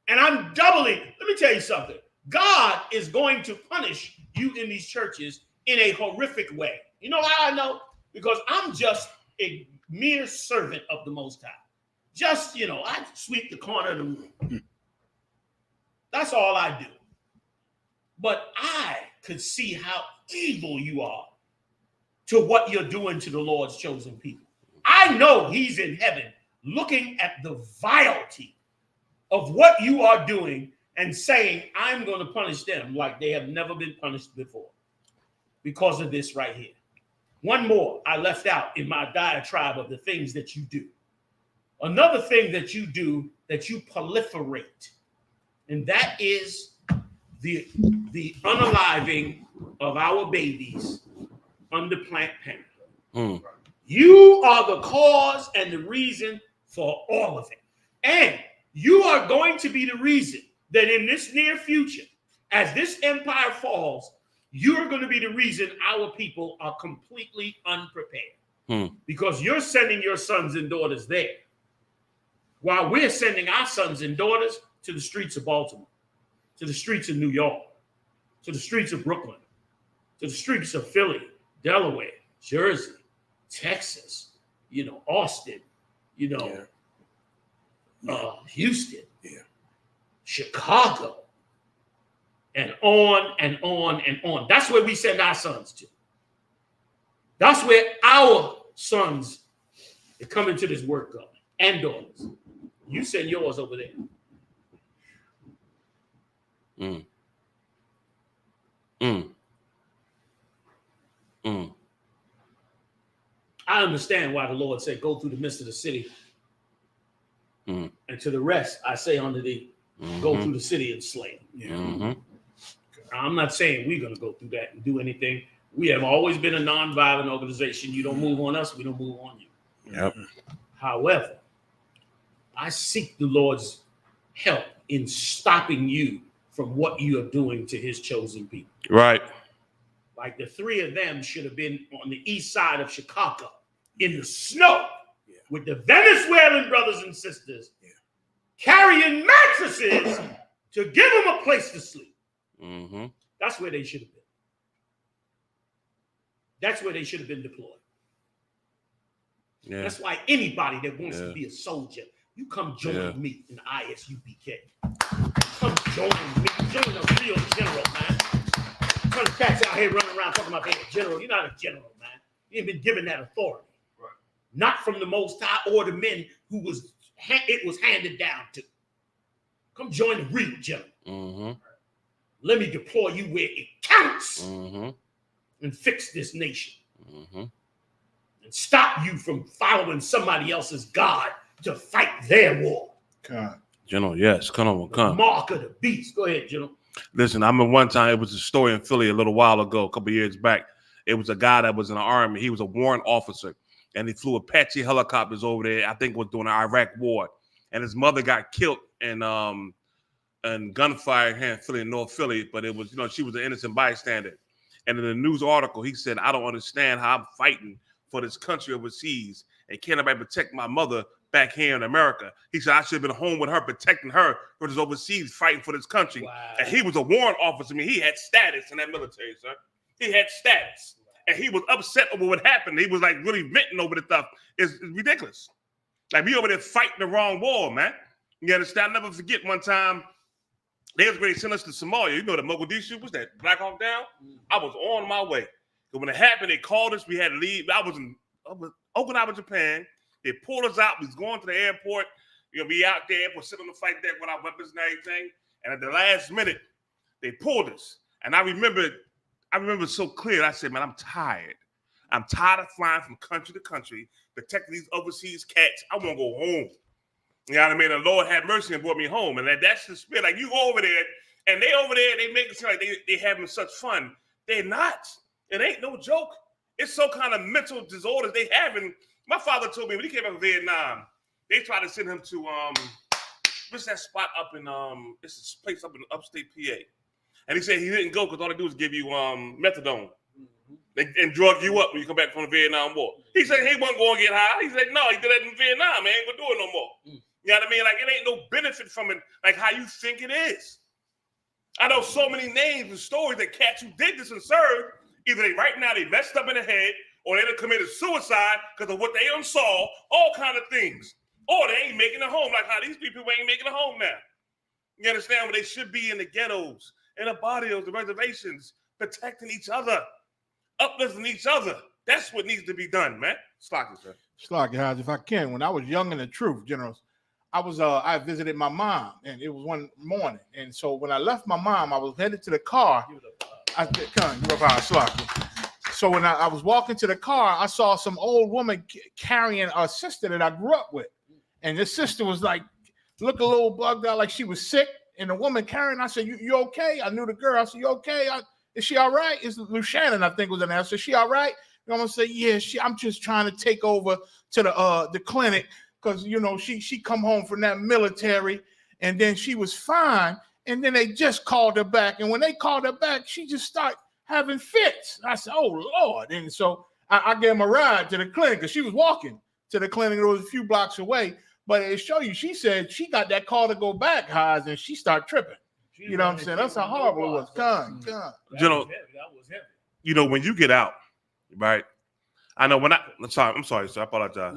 And I'm doubling. Let me tell you something. God is going to punish you in these churches in a horrific way. You know how I know? Because I'm just a mere servant of the Most High. Just, I sweep the corner of the room. That's all I do. But I could see how evil you are to what you're doing to the Lord's chosen people. I know he's in heaven looking at the vileness of what you are doing and saying, I'm going to punish them like they have never been punished before because of this right here. One more I left out in my diatribe of the things that you do. Another thing that you do, that you proliferate, and that is the unaliving of our babies under Planned Parenthood. You are the cause and the reason for all of it. And you are going to be the reason that in this near future, as this empire falls, you're going to be the reason our people are completely unprepared. Because you're sending your sons and daughters there, while we're sending our sons and daughters to the streets of Baltimore, to the streets of New York, to the streets of Brooklyn, to the streets of Philly, Delaware, Jersey, Texas, Austin, Houston, Chicago, and on and on and on. That's where we send our sons to. That's where our sons are coming to this work going, and daughters. You send yours over there. I understand why the Lord said, go through the midst of the city. And to the rest, I say unto thee, go through the city and slay them. I'm not saying we're going to go through that and do anything. We have always been a nonviolent organization. You don't move on us, we don't move on you. Yep. However, I seek the Lord's help in stopping you from what you are doing to his chosen people. Right. Like the three of them should have been on the east side of Chicago in the snow with the Venezuelan brothers and sisters carrying mattresses to give them a place to sleep. That's where they should have been. That's where they should have been deployed. Yeah. That's why anybody that wants to be a soldier, you come join me in I.S.U.P.K. Come join me. Join a real general, man. Some cats out here running around talking about being a general. You're not a general, man. You ain't been given that authority. Right. Not from the Most High or the men who it was handed down to. Come join the real general. Let me deploy you where it counts and fix this nation. And stop you from following somebody else's God to fight their war. General, yes. Come on, come. Mark of the beast. Go ahead, General. Listen, I remember one time, it was a story in Philly a little while ago, a couple of years back. It was a guy that was in the army. He was a warrant officer, and he flew Apache helicopters over there. I think it was during the Iraq war. And his mother got killed in gunfire here in Philly, in North Philly. But it was, she was an innocent bystander. And in the news article, he said, I don't understand how I'm fighting for this country overseas, and can't nobody protect my mother back here in America. He said, I should have been home with her, protecting her for this overseas, fighting for this country. Wow. And he was a warrant officer. I mean, he had status in that military, sir. He had status. And he was upset over what happened. He was like really venting over the stuff. It's ridiculous. Like, we over there fighting the wrong war, man. You understand? I'll never forget one time, they was going to send us to Somalia. You know, the Mogadishu was that Black Hawk Down? I was on my way. But when it happened, they called us. We had to leave. I was in Okinawa, Japan. They pulled us out. We was going to the airport. Be out there. We'll sit on the flight deck with our weapons and everything. And at the last minute, they pulled us. And I remember so clear. I said, man, I'm tired. I'm tired of flying from country to country, protecting these overseas cats. I want to go home. You know what I mean? The Lord had mercy and brought me home. And that's the spirit. Like, you go over there, and they over there, they make it seem like they having such fun. They're not. It ain't no joke. It's some kind of mental disorders they having. My father told me when he came back from Vietnam, they tried to send him to what's that spot up in it's this place up in upstate PA. And he said he didn't go because all they do is give you methadone. And drug you up when you come back from the Vietnam War. He said he wasn't going to get high. He said, no, he did that in Vietnam, man. He ain't gonna do it no more. You know what I mean? Like, it ain't no benefit from it like how you think it is. I know so many names and stories that cats who did this and served, either right now they messed up in the head, or they done committed suicide because of what they unsaw, all kind of things. Or they ain't making it home, like how these people ain't making it home now. You understand? But they should be in the ghettos, in the barrios, the reservations, protecting each other, uplifting each other. That's what needs to be done, man. Slocky, sir. Slocky, Hodge, if I can. When I was young in the truth, Generals, I visited my mom, and it was one morning. And so when I left my mom, I was headed to the car. So when I was walking to the car, I saw some old woman carrying a sister that I grew up with. And this sister was like, look a little bugged out, like she was sick. And the woman carrying, I said, you okay? I knew the girl. I said, you okay? Is she all right? It's Lou Shannon, I think, was in there. I said, she all right? And I'm gonna say, yeah, I'm just trying to take over to the clinic because, she come home from that military and then she was fine. And then they just called her back. And when they called her back, she just started having fits. I said, oh, Lord. And so I gave him a ride to the clinic because she was walking to the clinic. It was a few blocks away. But it show you, she said she got that call to go back, Haas, and she started tripping. You know what I'm saying? That's how horrible it was. God. You know, when you get out, right? I know when I'm sorry, sir. I apologize.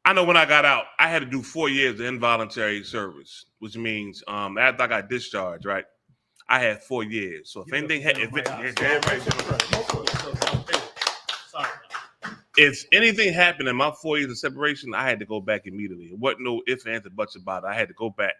I know when I got out, I had to do 4 years of involuntary service, which means after I got discharged, right? I had 4 years. So if anything if anything happened in my 4 years of separation, I had to go back immediately. It wasn't no ifs, ands, or buts about it. I had to go back.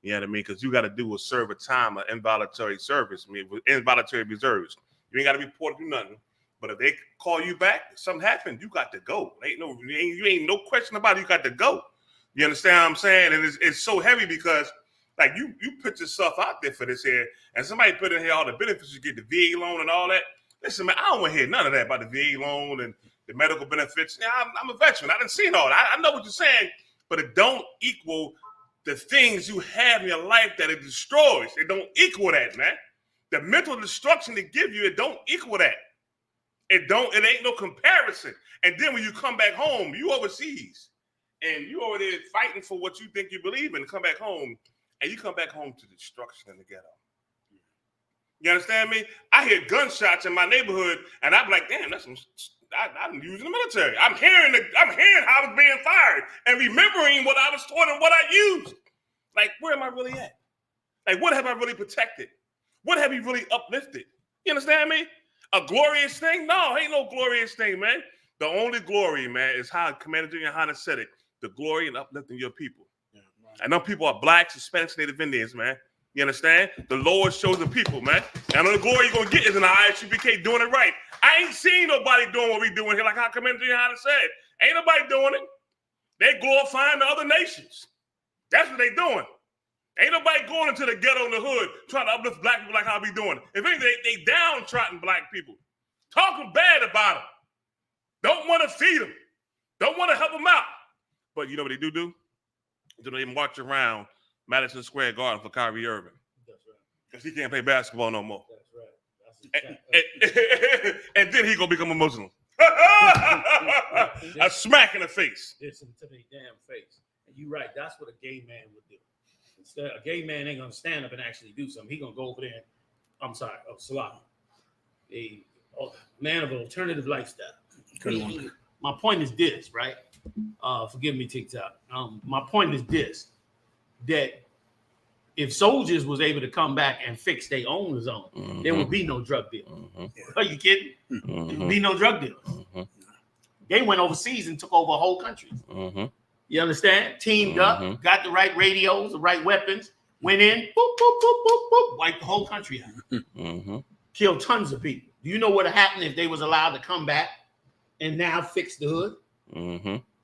You know what I mean? Because you got to serve a time of involuntary service. I mean, involuntary reserves. You ain't got to report or do nothing. But if they call you back, something happened, you got to go. You ain't no question about it. You got to go. You understand what I'm saying? And it's so heavy because, like, you put yourself out there for this here, and somebody put in here all the benefits you get, the VA loan and all that. Listen, man, I don't want to hear none of that about the VA loan and the medical benefits. Yeah, I'm a veteran. I didn't see all that. I know what you're saying, but it don't equal the things you have in your life that it destroys. It don't equal that, man. The mental destruction they give you, it don't equal that. It ain't no comparison. And then when you come back home, you overseas, and you over there fighting for what you think you believe in, come back home, and you come back home to destruction in the ghetto. You understand me? I hear gunshots in my neighborhood, and I'm like, damn, that's some. I'm using the military. I'm hearing how I was being fired and remembering what I was taught and what I used. Like, where am I really at? Like, what have I really protected? What have you really uplifted? You understand me? A glorious thing? No, ain't no glorious thing, man. The only glory, man, is how Commander GEN.YAHANNA said it. The glory in uplifting your people. Yeah, right. I know people are blacks, Hispanics, Native Indians, man. You understand? The Lord's chosen people, man. And I know the glory you're going to get is in the I.S.U.P.K. doing it right. I ain't seen nobody doing what we doing here, like how Commander GEN.YAHANNA said. Ain't nobody doing it. They glorifying the other nations. That's what they doing. Ain't nobody going into the ghetto in the hood trying to uplift black people like how we doing. If anything, they downtrodden black people. Talking bad about them. Don't want to feed them. Don't want to help them out. But you know what they do? They march around Madison Square Garden for Kyrie Irving. That's right. Because he can't play basketball no more. That's right. And then he going to become a Muslim. A smack in the face. Listen to the damn face. And you're right. That's what a gay man would do. Instead, a gay man ain't going to stand up and actually do something. He's going to go over there and, SHALAM. A man of an alternative lifestyle. My point is this, right? Forgive me, TikTok. My point is this, that if soldiers was able to come back and fix their own zone, there would be no drug deal. Are you kidding? There would be no drug deal. They went overseas and took over a whole country. You understand? Teamed up, got the right radios, the right weapons, went in, boop, boop, boop, boop, boop, wiped the whole country out. Killed tons of people. Do you know what would happen if they was allowed to come back and now fix the hood?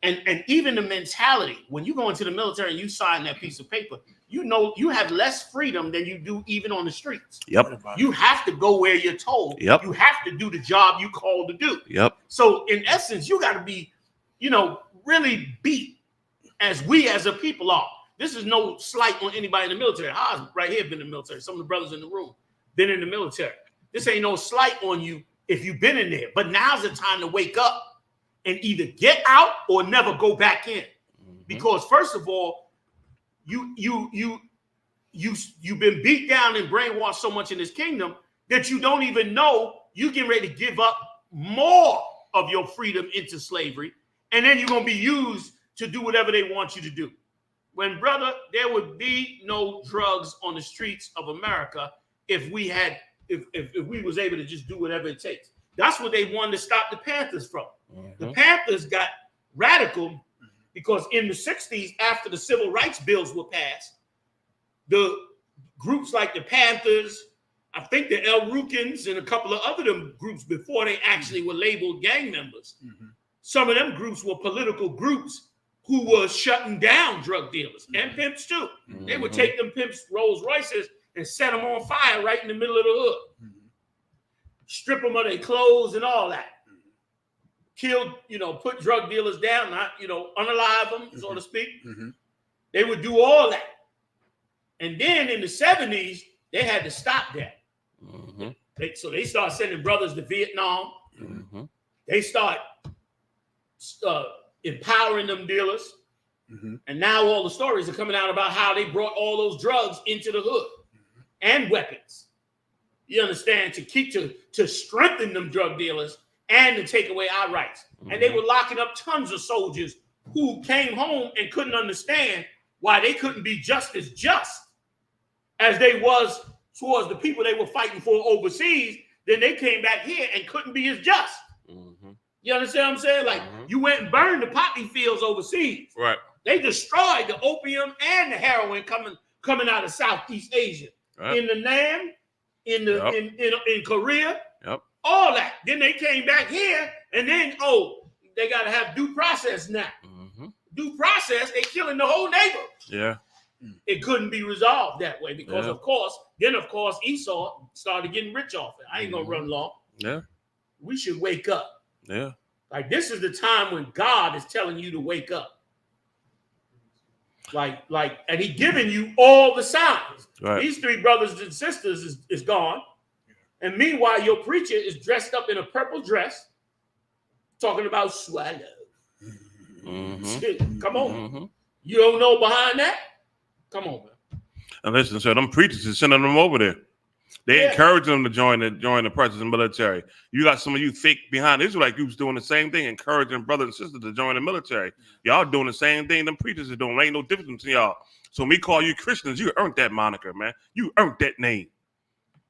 And even the mentality, when you go into the military and you sign that piece of paper, you know you have less freedom than you do even on the streets. Yep. You have to go where you're told. Yep. You have to do the job you called to do. Yep. So in essence, you got to be, really beat as a people are. This is no slight on anybody in the military. Haas right here been in the military. Some of the brothers in the room been in the military. This ain't no slight on you if you've been in there. But now's the time to wake up and either get out or never go back in. Because first of all, you've been beat down and brainwashed so much in this kingdom that you don't even know you getting ready to give up more of your freedom into slavery, and then you're gonna be used to do whatever they want you to do. When, brother, there would be no drugs on the streets of America if we was able to just do whatever it takes. That's what they wanted to stop the Panthers from. The Panthers got radical because in the 60s, after the civil rights bills were passed, the groups like the Panthers, I think the El Rukins and a couple of other them groups before they actually were labeled gang members. Some of them groups were political groups who were shutting down drug dealers and pimps too. They would take them pimps' Rolls Royces and set them on fire right in the middle of the hood. Strip them of their clothes and all that. Killed, put drug dealers down, not, unalive them, so to speak. They would do all that. And then in the 70s, they had to stop that. So they started sending brothers to Vietnam. They start empowering them dealers. And now all the stories are coming out about how they brought all those drugs into the hood and weapons. You understand? To strengthen them drug dealers and to take away our rights. And they were locking up tons of soldiers who came home and couldn't understand why they couldn't be just as they was towards the people they were fighting for overseas. Then they came back here and couldn't be as just. You understand what I'm saying? Like, you went and burned the poppy fields overseas. Right. They destroyed the opium and the heroin coming out of Southeast Asia. Right. In the Nam, in Korea, all that. Then they came back here, and then they got to have due process now. Due process, they killing the whole neighborhood. Yeah. It couldn't be resolved that way because, of course, Esau started getting rich off it. I ain't gonna run long. Yeah. We should wake up. Yeah. Like, this is the time when God is telling you to wake up. Like, and he giving you all the signs. Right. These three brothers and sisters is gone. And meanwhile, your preacher is dressed up in a purple dress, talking about swallow. Shit, come on. You don't know behind that? Come on, man. And listen, so them preachers is sending them over there. They encourage them to join the presence military. You got some of you fake behind Israelite groups doing the same thing, encouraging brothers and sisters to join the military. Y'all doing the same thing them preachers are doing. There ain't no difference in y'all. So when we call you Christians, you earned that moniker, man. You earned that name.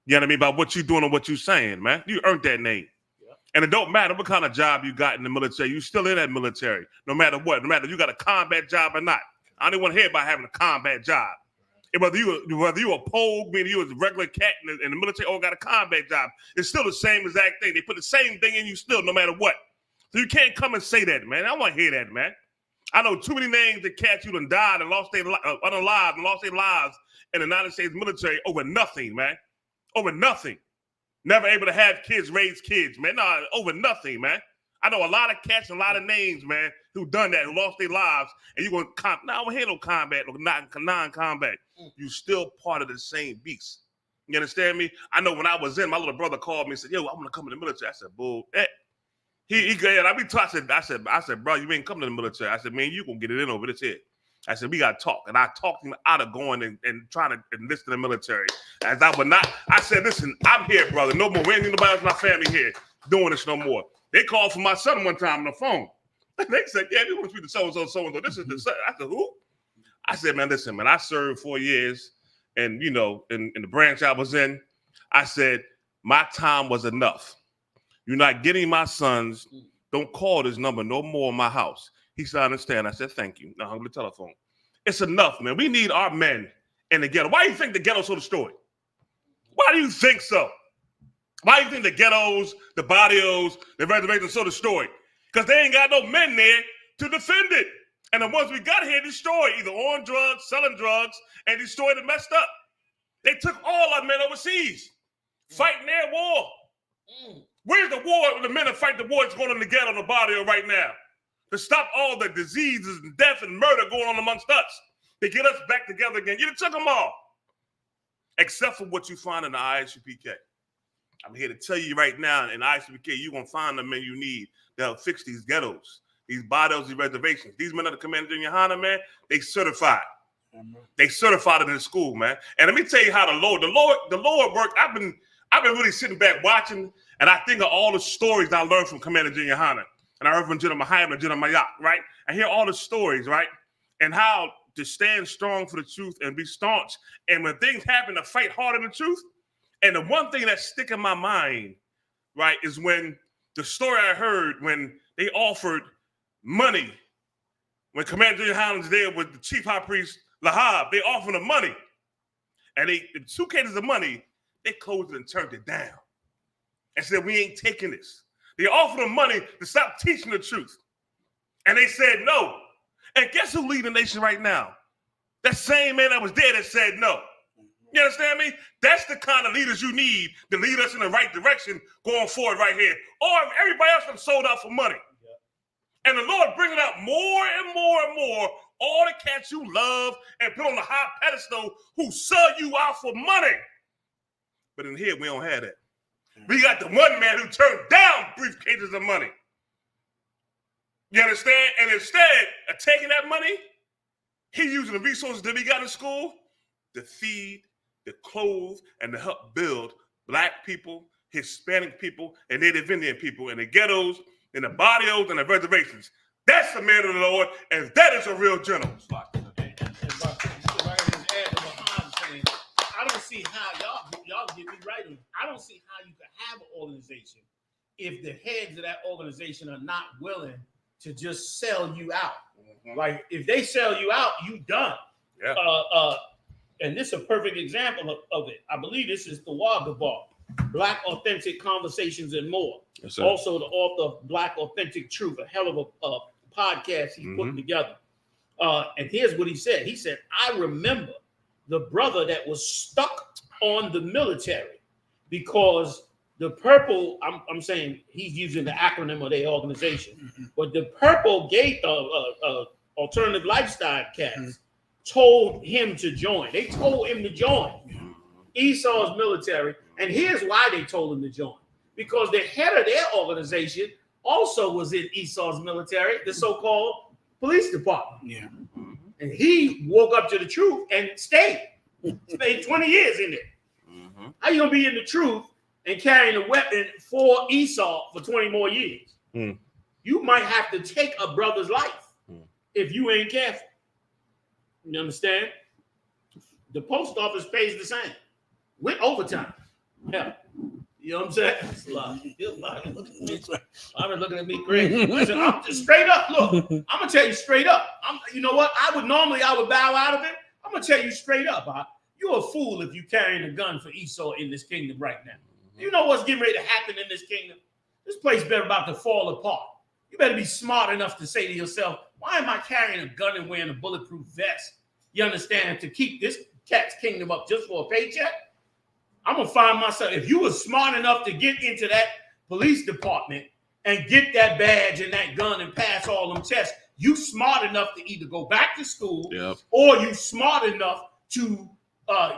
You know what I mean? About what you doing and what you saying, man. You earned that name. And it don't matter what kind of job you got in the military. You still in that military, no matter what. No matter if you got a combat job or not. I don't want to hear about having a combat job. And whether you a pogue, meaning you was a regular cat in the military or got a combat job, it's still the same exact thing. They put the same thing in you still, no matter what. So you can't come and say that, man. I don't want to hear that, man. I know too many names that cats you done died and lost their unalive and lost their lives in the United States military over nothing, man. Over nothing. Never able to have kids, raise kids, man. No, over nothing, man. I know a lot of cats and a lot of names, man, who done that, who lost their lives, and you going to I don't hear no combat or non-combat. You still part of the same beast. You understand me? I know when I was in, my little brother called me and said, yo, I want to come in the military. I said, bull. I said, bro, you ain't coming to the military. I said, man, you gonna get it in over this here. I said, we got to talk. And I talked him out of going and trying to enlist in the military. As I would not, I said, listen, I'm here, brother. No more. We ain't nobody else in my family here doing this no more. They called for my son one time on the phone. They said, yeah, we want to speak to so-and-so, so-and-so. This is the son. I said, who? I said, man, listen, man, I served 4 years. And, you know, in the branch I was in, I said, my time was enough. You're not getting my sons. Don't call this number no more in my house. He said, I understand. I said, thank you. Now hung the telephone. It's enough, man. We need our men in the ghetto. Why do you think the ghetto's so destroyed? Why do you think so? Why do you think the ghettos, the barrios, the reservations are so destroyed? Because they ain't got no men there to defend it. And the ones we got here destroyed, either on drugs, selling drugs, and destroyed and messed up. They took all our men overseas, fighting their war. Where's the war? The men that fight the war that's going on in the ghetto, the barrio right now, to stop all the diseases and death and murder going on amongst us, to get us back together again. You took them all, except for what you find in the I.S.U.P.K. I'm here to tell you right now, in I.S.U.P.K, you're going to find the men you need that'll fix these ghettos, these barrios, these reservations. These men of the Commander GEN.YAHANNA, man, they certified. They certified it in the school, man. And let me tell you how the Lord worked. I've been really sitting back watching, and I think of all the stories I learned from Commander GEN.YAHANNA. And I heard from GEN.YAHANNA, GEN.YAHANNA, right? I hear all the stories, right? And how to stand strong for the truth and be staunch. And when things happen, to fight hard in the truth. And the one thing that's sticking in my mind, right, is when the story I heard when they offered money, when Commander GEN.YAHANNA was there with the chief high priest, Lahab, they offered him money. And the suitcases of money, they closed it and turned it down. And said, we ain't taking this. They offered them money to stop teaching the truth. And they said no. And guess who leads the nation right now? That same man that was there that said no. You understand me? That's the kind of leaders you need to lead us in the right direction going forward right here. Or if everybody else been sold out for money. And the Lord bringing out more and more and more all the cats you love and put on the high pedestal who sell you out for money. But in here, we don't have that. We got the one man who turned down briefcases of money. You understand? And instead of taking that money, he using the resources that he got in school to feed, to clothe, and to help build Black people, Hispanic people, and Native Indian people in the ghettos, in the barrios, and the reservations. That's the man of the Lord, and that is a real general. I don't see how y'all get me right. I don't see how you can have an organization if the heads of that organization are not willing to just sell you out. Like if they sell you out, you done. Yeah. And this is a perfect example of it. I believe this is the Wagabar, Black Authentic Conversations and More. Yes, sir. Also the author of Black Authentic Truth, a hell of a podcast he's putting together. And here's what he said. He said, I remember the brother that was stuck on the military because the purple, I'm saying he's using the acronym of their organization, but the purple gate alternative lifestyle cats told him to join. They told him to join Esau's military. And here's why they told him to join. Because the head of their organization also was in Esau's military, the so-called police department. Yeah. And he woke up to the truth and stayed 20 years in there. How you gonna be in the truth and carrying a weapon for Esau for 20 more years? You might have to take a brother's life if you ain't careful. You understand? The post office pays the same with overtime. Yeah. You know what I'm saying? I've been looking at me crazy. Listen, I'm just straight up. Look, I'm gonna tell you straight up. You know what? I would bow out of it. I'm gonna tell you straight up. You're a fool if you carrying a gun for Esau in this kingdom right now. You know what's getting ready to happen in this kingdom? This place better about to fall apart. You better be smart enough to say to yourself, why am I carrying a gun and wearing a bulletproof vest? You understand? To keep this cat's kingdom up just for a paycheck? I'm gonna find myself, if you were smart enough to get into that police department and get that badge and that gun and pass all them tests, you smart enough to either go back to school or you smart enough to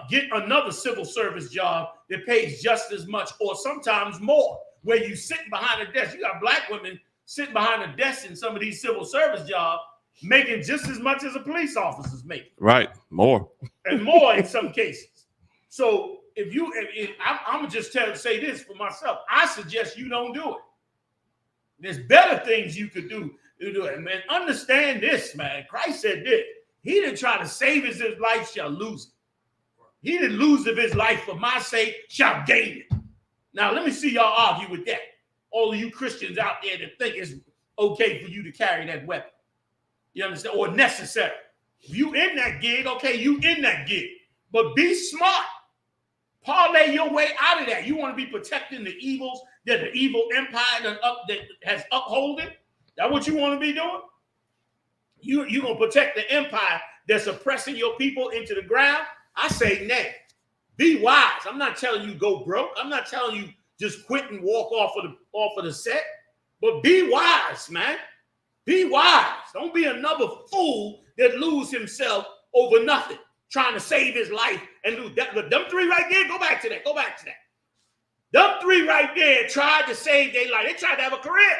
get another civil service job that pays just as much or sometimes more, where you sitting behind a desk. You got Black women sitting behind a desk in some of these civil service jobs making just as much as a police officer's making. Right, more. And more in some cases. So I'm gonna just say this for myself. I suggest you don't do it. There's better things you could do. And man, understand this, man. Christ said this. He didn't try to save his life, shall lose it. He didn't lose of his life for my sake, shall gain it. Now, let me see y'all argue with that. All of you Christians out there that think it's okay for you to carry that weapon. You understand? Or necessary. If you in that gig, okay, you in that gig. But be smart. Parlay your way out of that. You want to be protecting the evils that the evil empire that has upholding? That what you want to be doing? You going to protect the empire that's oppressing your people into the ground? I say nay. Be wise. I'm not telling you go broke. I'm not telling you just quit and walk off of the set. But be wise, man. Be wise. Don't be another fool that lose himself over nothing, trying to save his life and lose that. Them three right there, go back to that. Them three right there tried to save their life. They tried to have a career.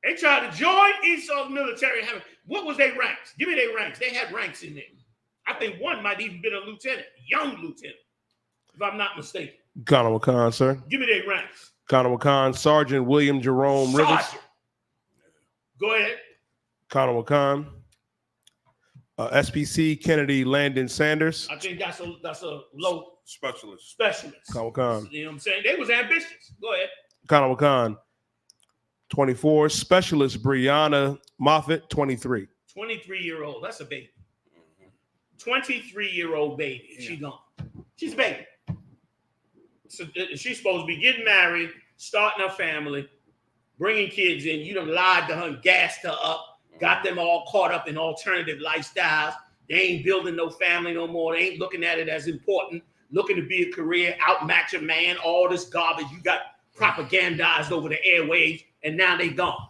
They tried to join Esau's military. What was their ranks? Give me their ranks. They had ranks in there. I think one might even been a lieutenant, young lieutenant, if I'm not mistaken. Ghana Wakan, sir. Give me their ranks. Ghana Wakan, Sergeant William Jerome Rivers. Go ahead. Ghana Wakan. SPC Kennedy Landon Sanders. I think that's a low specialist. Ghana Wakan. You know what I'm saying? They was ambitious. Go ahead. Ghana Wakan. 24. Specialist Brianna Moffitt, 23. 23-year-old. That's a baby. 23-year-old baby. Yeah. She gone. She's a baby. So she's supposed to be getting married, starting a family, bringing kids in. You done lied to her and gassed her up, got them all caught up in alternative lifestyles. They ain't building no family no more. They ain't looking at it as important, looking to be a career, outmatch a man, all this garbage. You got propagandized over the airwaves, and now they gone.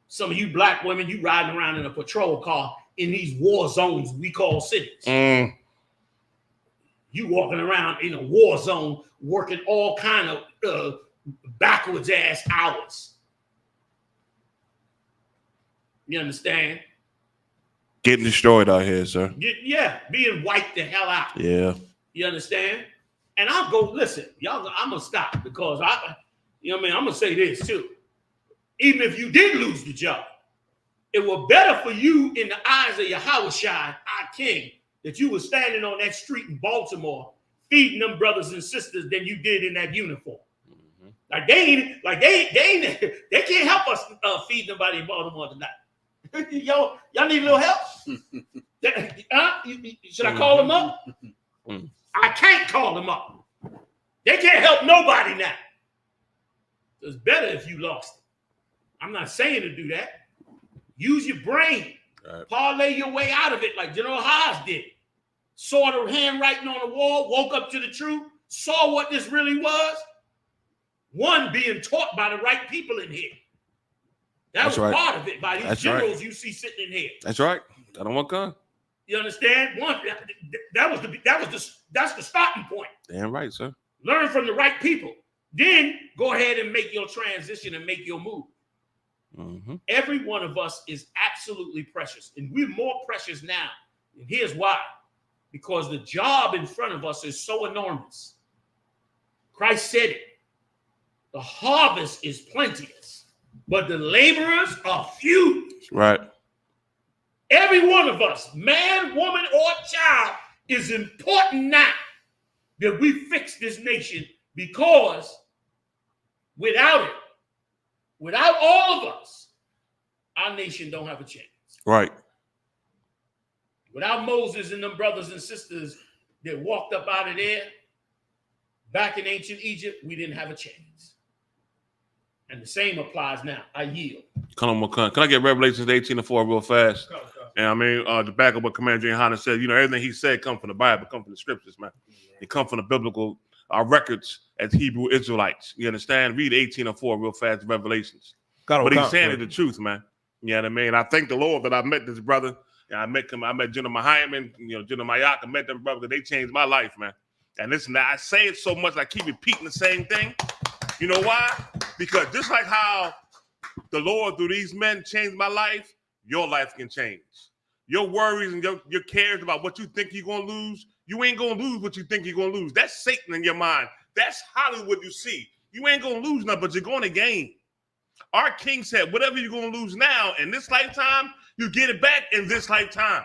Some of you Black women, you riding around in a patrol car in these war zones we call cities. You walking around in a war zone, working all kind of backwards ass hours. You understand? Getting destroyed out here, sir. Yeah, being wiped the hell out. Yeah. You understand? And I'll go, listen, y'all, I'm going to stop because you know what I mean? I'm going to say this too. Even if you did lose the job, it was better for you in the eyes of Yahawashi, our king, that you were standing on that street in Baltimore feeding them brothers and sisters than you did in that uniform. Like they can't help us feed nobody in Baltimore tonight. Y'all need a little help? Should I call them up? I can't call them up. They can't help nobody now. So it's better if you lost it. I'm not saying to do that. Use your brain. Right. Parlay your way out of it like General Haas did. Saw the handwriting on the wall, woke up to the truth, saw what this really was. One, being taught by the right people in here. That was part of it, by these generals you see sitting in here. That's right. I don't want gun. You understand? One, that's the starting point. Damn right, sir. Learn from the right people. Then go ahead and make your transition and make your move. Mm-hmm. Every one of us is absolutely precious, and we're more precious now. And here's why. Because the job in front of us is so enormous. Christ said it. The harvest is plenteous, but the laborers are few. Right. Every one of us, man, woman, or child, is important now that we fix this nation, because without it, without all of us, our nation don't have a chance. Right. Without Moses and them brothers and sisters that walked up out of there back in ancient Egypt, we didn't have a chance. And the same applies now. I yield. Can I get Revelations 18:4 real fast? And I mean, to back up what Commander GEN.YAHANNA said, you know, everything he said come from the Bible, come from the scriptures, man. It come from the biblical records as Hebrew Israelites. You understand? Read 18:4 real fast, Revelations. But he's saying it the truth, man. You know what I mean? I thank the Lord that I met this brother. I met him. I met GEN.YAHANNA, you know, GEN.YAHANNA. I met them brothers. They changed my life, man. And listen, I say it so much, I keep repeating the same thing. You know why? Because just like how the Lord through these men changed my life, your life can change. Your worries and your cares about what you think you're going to lose, you ain't going to lose what you think you're going to lose. That's Satan in your mind. That's Hollywood you see. You ain't going to lose nothing, but you're going to gain. Our king said, whatever you're going to lose now in this lifetime, you get it back in this lifetime.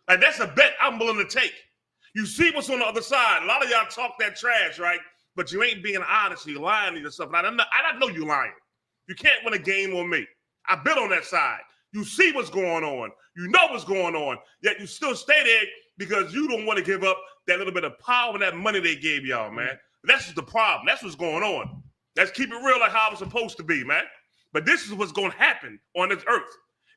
Like, that's a bet I'm willing to take. You see what's on the other side. A lot of y'all talk that trash, right? But you ain't being honest. You're lying to yourself. And I know you're lying. You can't win a game on me. I've been on that side. You see what's going on. You know what's going on. Yet you still stay there because you don't want to give up that little bit of power and that money they gave y'all, man. That's just the problem. That's what's going on. Let's keep it real like how it's supposed to be, man. But this is what's going to happen on this earth.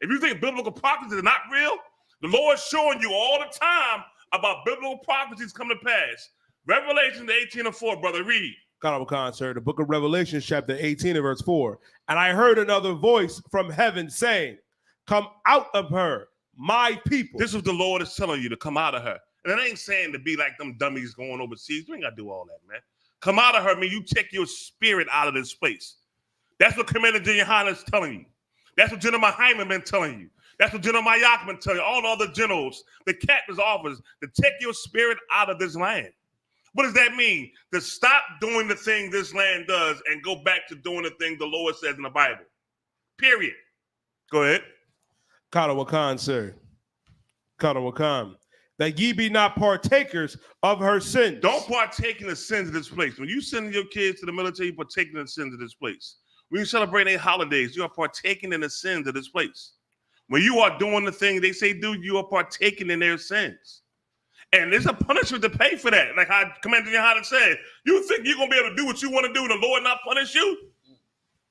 If you think biblical prophecies are not real, the Lord's showing you all the time about biblical prophecies coming to pass. Revelation 18:4, brother, read. Khan, sir, the book of Revelation, chapter 18 and verse 4. And I heard another voice from heaven saying, come out of her, my people. This is what the Lord is telling you, to come out of her. And it ain't saying to be like them dummies going overseas. You ain't got to do all that, man. Come out of her, mean you take your spirit out of this place. That's what Commander GEN.YAHANNA is telling you. That's what General Hyman been telling you. That's what General Mayaka been telling you. All the other generals, the captain's office, to take your spirit out of this land. What does that mean? To stop doing the thing this land does and go back to doing the thing the Lord says in the Bible. Period. Go ahead. Khan, sir. Khan. That ye be not partakers of her sins. Don't partake in the sins of this place. When you send your kids to the military, you partake in the sins of this place. When you celebrate their holidays, you are partaking in the sins of this place. When you are doing the thing they say do, you are partaking in their sins. And there's a punishment to pay for that. Like how Commander GEN.YAHANNA said, you think you're going to be able to do what you want to do and the Lord not punish you?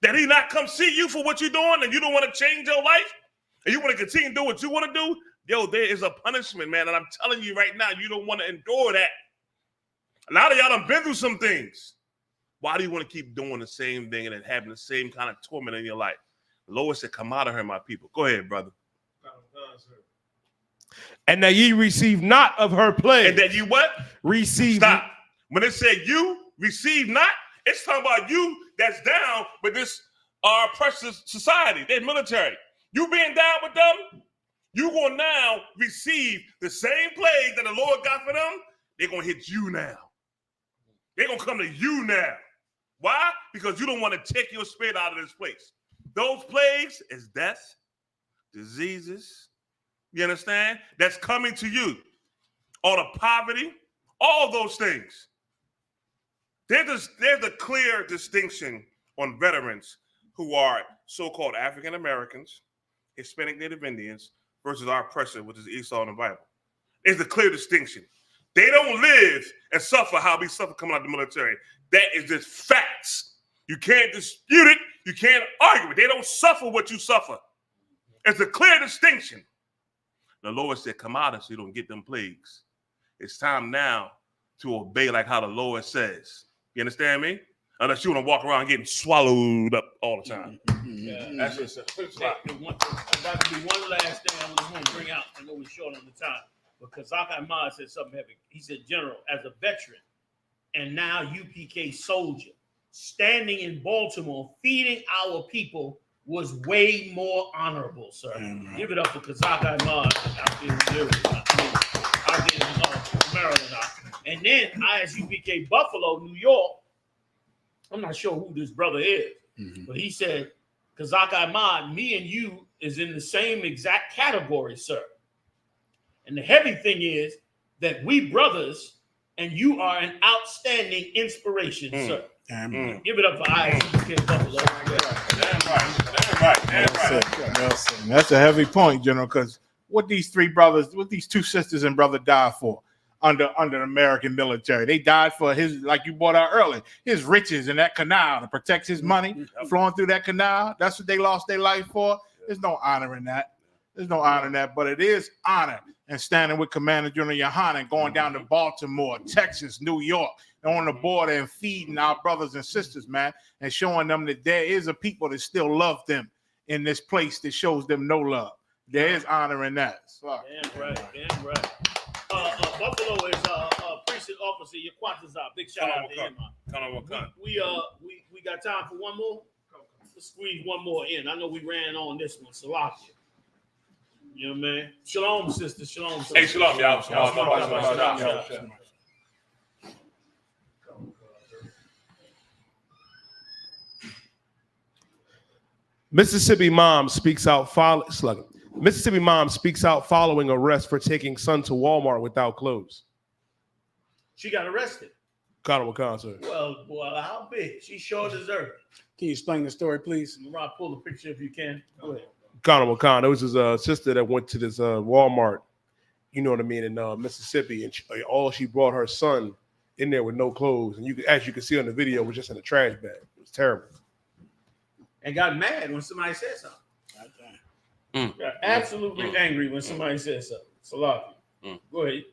That he not come see you for what you're doing and you don't want to change your life? And you want to continue to do what you want to do? Yo, there is a punishment, man. And I'm telling you right now, you don't want to endure that. A lot of y'all done been through some things. Why do you want to keep doing the same thing and having the same kind of torment in your life? The Lord said, come out of her, my people. Go ahead, brother. And that ye receive not of her plague. And that you what? Receive. Stop. When it said you receive not, it's talking about you that's down with this precious society, their military. You being down with them, you gonna now receive the same plague that the Lord got for them. They're gonna hit you now. They're gonna come to you now. Why? Because you don't want to take your spirit out of this place. Those plagues is death, diseases, you understand? That's coming to you. All the poverty, all those things. There's a clear distinction on veterans who are so-called African Americans, Hispanic Native Indians, versus our oppressor, which is Esau in the Bible. There's a clear distinction. They don't live and suffer how we suffer coming out of the military. That is just facts. You can't dispute it. You can't argue it. They don't suffer what you suffer. It's a clear distinction. The Lord said, come out so you don't get them plagues. It's time now to obey like how the Lord says. You understand me? Unless you want to walk around getting swallowed up all the time. Yeah. That's just That could be one last thing I was going to bring out. I know we're short on the time. But Kazak Ahmad said something heavy. He said, General, as a veteran and now UPK soldier, standing in Baltimore, feeding our people was way more honorable, sir. Give it up for Kazak Ahmad out there in Maryland. And then ISUPK Buffalo, New York. I'm not sure who this brother is, but he said, Kazak Ahmad, me and you is in the same exact category, sir. And the heavy thing is that we brothers, and you are an outstanding inspiration, sir. Give it up for ISUPK Buffalo. Damn right. That's a heavy point, General, because what these three brothers, what these two sisters and brother died for under the American military. They died for his, like you brought out earlier, his riches in that canal to protect his money flowing through that canal. That's what they lost their life for. There's no honor in that. There's no honor in that, but it is honor and standing with Commander General Yahanna and going down to Baltimore, Texas, New York, and on the border and feeding our brothers and sisters, man, and showing them that there is a people that still love them in this place that shows them no love. There is honor in that. Damn right. Buffalo is precinct officer Yaquata's out. Big shout out to him. We got time for one more. Let's squeeze one more in. I know we ran on this one. Salakia. You know what I mean? Shalom, sister. Shalom. Hey, shalom, y'all. Shalom. Mississippi mom speaks out following arrest for taking son to Walmart without clothes. She got arrested. Connor Wakanda. Well, how big? She sure deserved it. Can you explain the story, please? Rob, pull the picture if you can. Go ahead. Connor Wakanda. It was his sister that went to this Walmart, you know what I mean, in Mississippi, and she brought her son in there with no clothes, and as you can see on the video, was just in a trash bag. It was terrible. And got mad when somebody said something. Got absolutely angry when somebody said something. Salaki. Go ahead.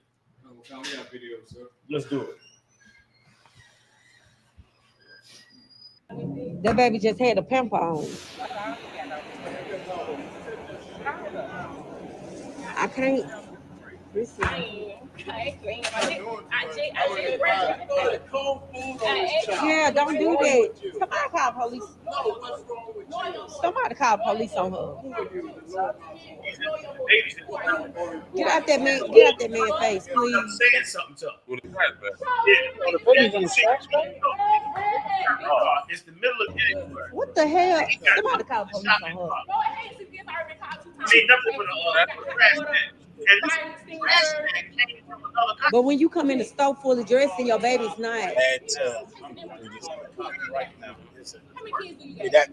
Let's do it. That baby just had a pimple on. I can't. Yeah, don't do that. Somebody call police. Somebody call police on her. Get out that man's face, please. Saying something to him. It's the middle of January. What the hell? Somebody call police on her. But when you come in the store full of dress and your baby's not.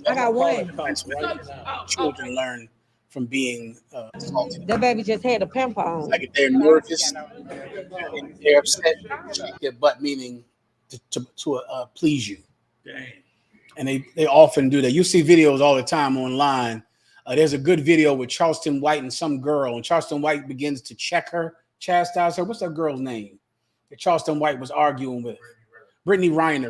I got one. Children learn from being assaulted. That baby just had a pimple on. Like if they're nervous and they're upset, their butt meaning to please you. Dang. And they often do that. You see videos all the time online. There's a good video with Charleston White and some girl, and Charleston White begins to chastise her. What's that girl's name that Charleston White was arguing with? Brittany Renner.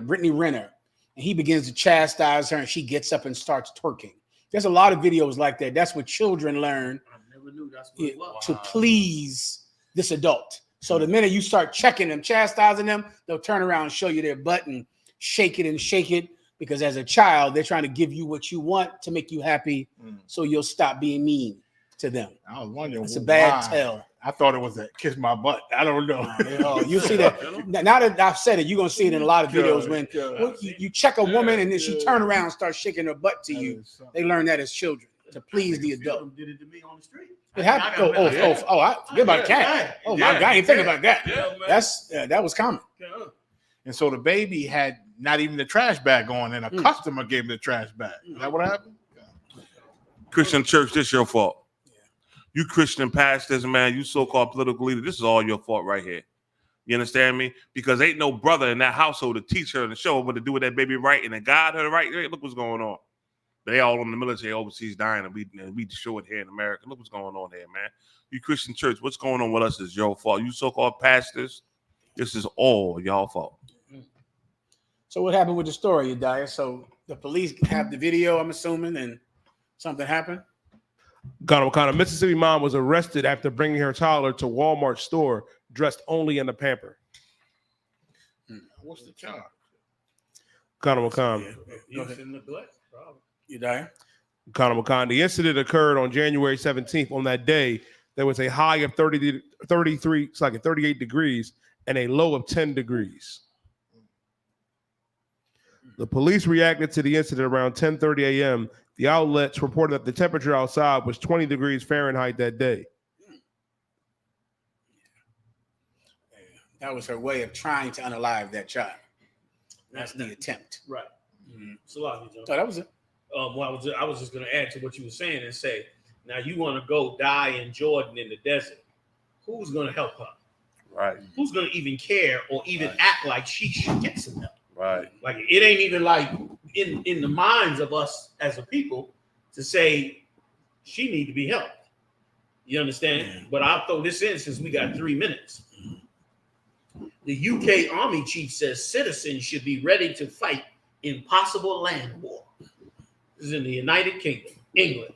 And he begins to chastise her, and she gets up and starts twerking. There's a lot of videos like that. That's what children learn to please this adult. So the minute you start checking them, chastising them, they'll turn around and show you their butt and shake it. because as a child, they're trying to give you what you want to make you happy, so you'll stop being mean to them. I was wondering. It's a bad why. tell. I thought it was a kiss my butt. I don't know. You see that now that I've said it, you're gonna see it in a lot of videos when you check a woman and then she turn around and starts shaking her butt to you. They learn that as children to please the adult. Did it to me on the street. It happened. I forget about cat. Oh my God, I ain't thinking about that. That was common. And so the baby had not even the trash bag on, and a customer gave him the trash bag. Is that what happened? Christian church, this your fault. You Christian pastors, man, you so-called political leader, this is all your fault right here. You understand me? Because ain't no brother in that household to teach her and show her what to do with that baby right and to guide her right. Hey, look what's going on. They all in the military overseas dying, and we show it here in America. Look what's going on here, man. You Christian church, what's going on with us is your fault. You so-called pastors, this is all y'all fault. So what happened with the story, Yediah? So the police have the video, I'm assuming, and something happened? Ghana, Mississippi mom was arrested after bringing her toddler to Walmart store dressed only in a pamper. What's the charge? Ghana, Use and neglect, probably. Yediah? Ghana, the incident occurred on January 17th. On that day, there was a high of 38 degrees and a low of 10 degrees. The police reacted to the incident around 10:30 a.m. The outlets reported that the temperature outside was 20 degrees Fahrenheit that day. That was her way of trying to unalive that child. That's the attempt. Right. So that was it. Well, I was just going to add to what you were saying and say, now you want to go die in Jordan in the desert. Who's going to help her? Right. Who's going to even care or even act like she should get some help? Right. Like it ain't even like in the minds of us as a people to say she need to be helped. You understand? But I'll throw this in since we got 3 minutes. The UK Army chief says citizens should be ready to fight in possible land war. This is in the United Kingdom, England,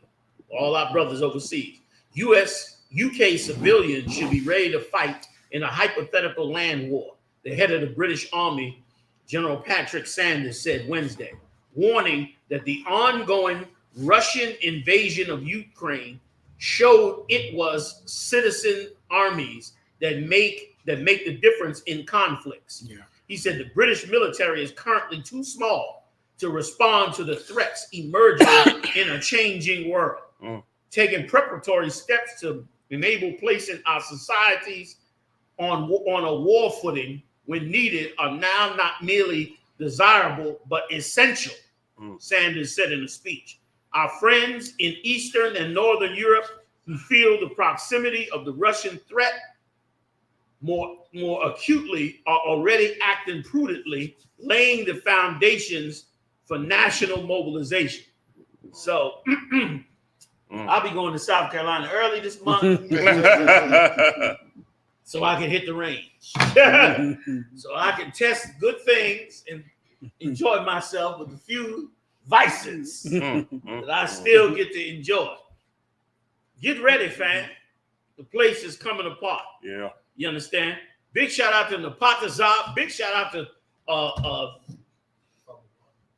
all our brothers overseas. UK civilians should be ready to fight in a hypothetical land war. The head of the British Army, General Patrick Sanders, said Wednesday, warning that the ongoing Russian invasion of Ukraine showed it was citizen armies that make the difference in conflicts. Yeah. He said the British military is currently too small to respond to the threats emerging in a changing world. Taking preparatory steps to enable placing our societies on a war footing when needed are now not merely desirable, but essential, Sanders said in a speech. Our friends in Eastern and Northern Europe who feel the proximity of the Russian threat more acutely are already acting prudently, laying the foundations for national mobilization. So I'll be going to South Carolina early this month so I can hit the range. So I can test good things and enjoy myself with a few vices that I still get to enjoy. Get ready, fam. The place is coming apart. Yeah. You understand? Big shout out to Napatazab. Big shout out to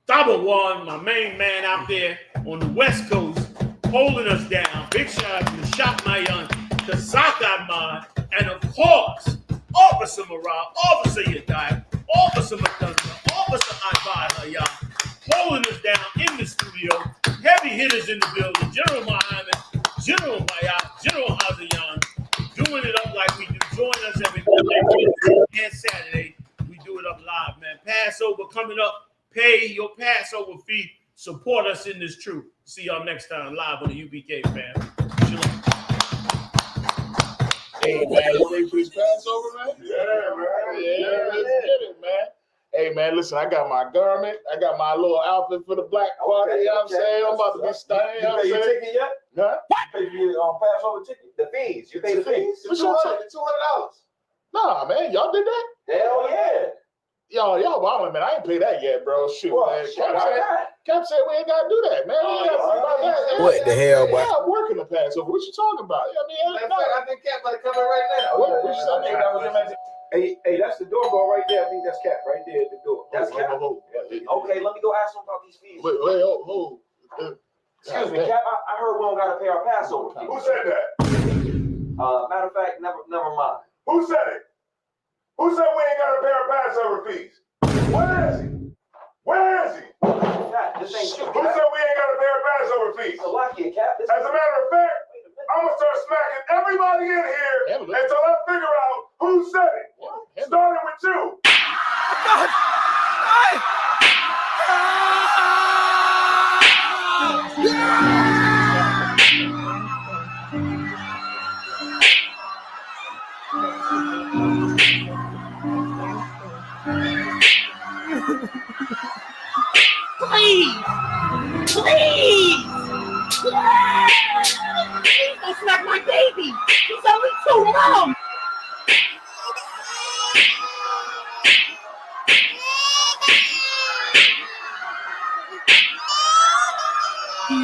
Tabawan, my main man out there on the West Coast, holding us down. Big shout out to Shopmayan, to Zakadman, and of course, Officer Morale, Officer Yediah, Officer McDonough, Officer Ibaya, holding us down in the studio. Heavy hitters in the building. General Muhammad, General Bayat, General Hazayan, doing it up like we do. Join us every Monday and Saturday. We do it up live, man. Passover coming up. Pay your Passover fee. Support us in this truth. See y'all next time live on the UPK, fam. Shalom. Hey, man, you ready for this Passover, man? Yeah, man. Yeah, let's get it, man. Hey, man, listen, I got my garment. I got my little outfit for the black party. You know what I'm saying? I'm about to be stunning. You know what I'm saying? Ticket yet? Huh? You pay for your Passover ticket? The fees. You pay the fees? What's your ticket? $200. Nah, man, y'all did that? Hell yeah. Y'all wildin', man. I ain't pay that yet, bro. Shoot, man. Cap said we ain't gotta do that, man. We ain't gotta worry about that. What the hell, boy? Yeah, I'm working the Passover. What you talking about? I mean, I think Cap might come in right now. What you saying? Hey, that's the doorbell right there. I think that's Cap right there at the door. That's Cap. Okay, let me go ask him about these fees. Wait, hold. Excuse me, Cap. I heard we don't gotta pay our Passover fees. Who said that? Matter of fact, never mind. Who said it? Who said we ain't gotta pay our Passover fees? Where is he? Where is he? Cap, this ain't true. Who said we ain't gotta pay our Passover fees? Cap. As a matter of fact, I'm gonna start smacking everybody in here until I figure out who said it. Starting with you. God. Please! Please! Please don't smack my baby! He's only 2 months!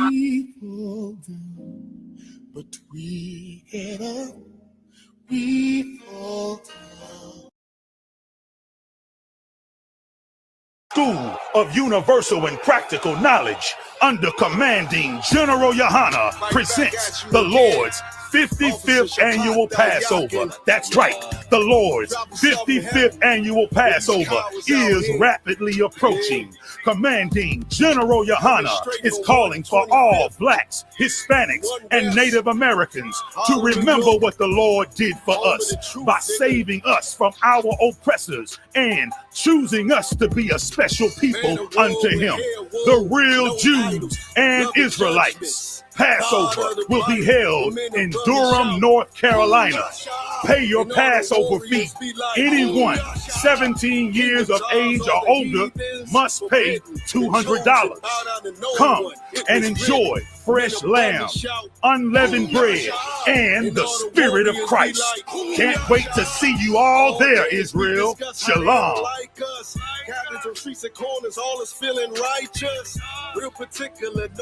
We fall down, but we get up. We fall down. School of Universal and Practical Knowledge, under commanding General Yahanna, presents the Lord's 55th Annual Passover. That's right, the Lord's 55th Annual Passover is rapidly approaching. Commanding General Yahanna is calling for all blacks, Hispanics, and Native Americans to remember what the Lord did for us by saving us from our oppressors and choosing us to be a special people unto Him, the real Jews and Israelites. Passover will be held in Durham, North Carolina. Pay your Passover fee. Anyone 17 years of age or older must pay $200. Come and enjoy fresh lamb, unleavened bread, and the Spirit of Christ. Can't wait to see you all there, Israel. Shalom. Cabins on streets and corners, all is feeling righteous. Real particular.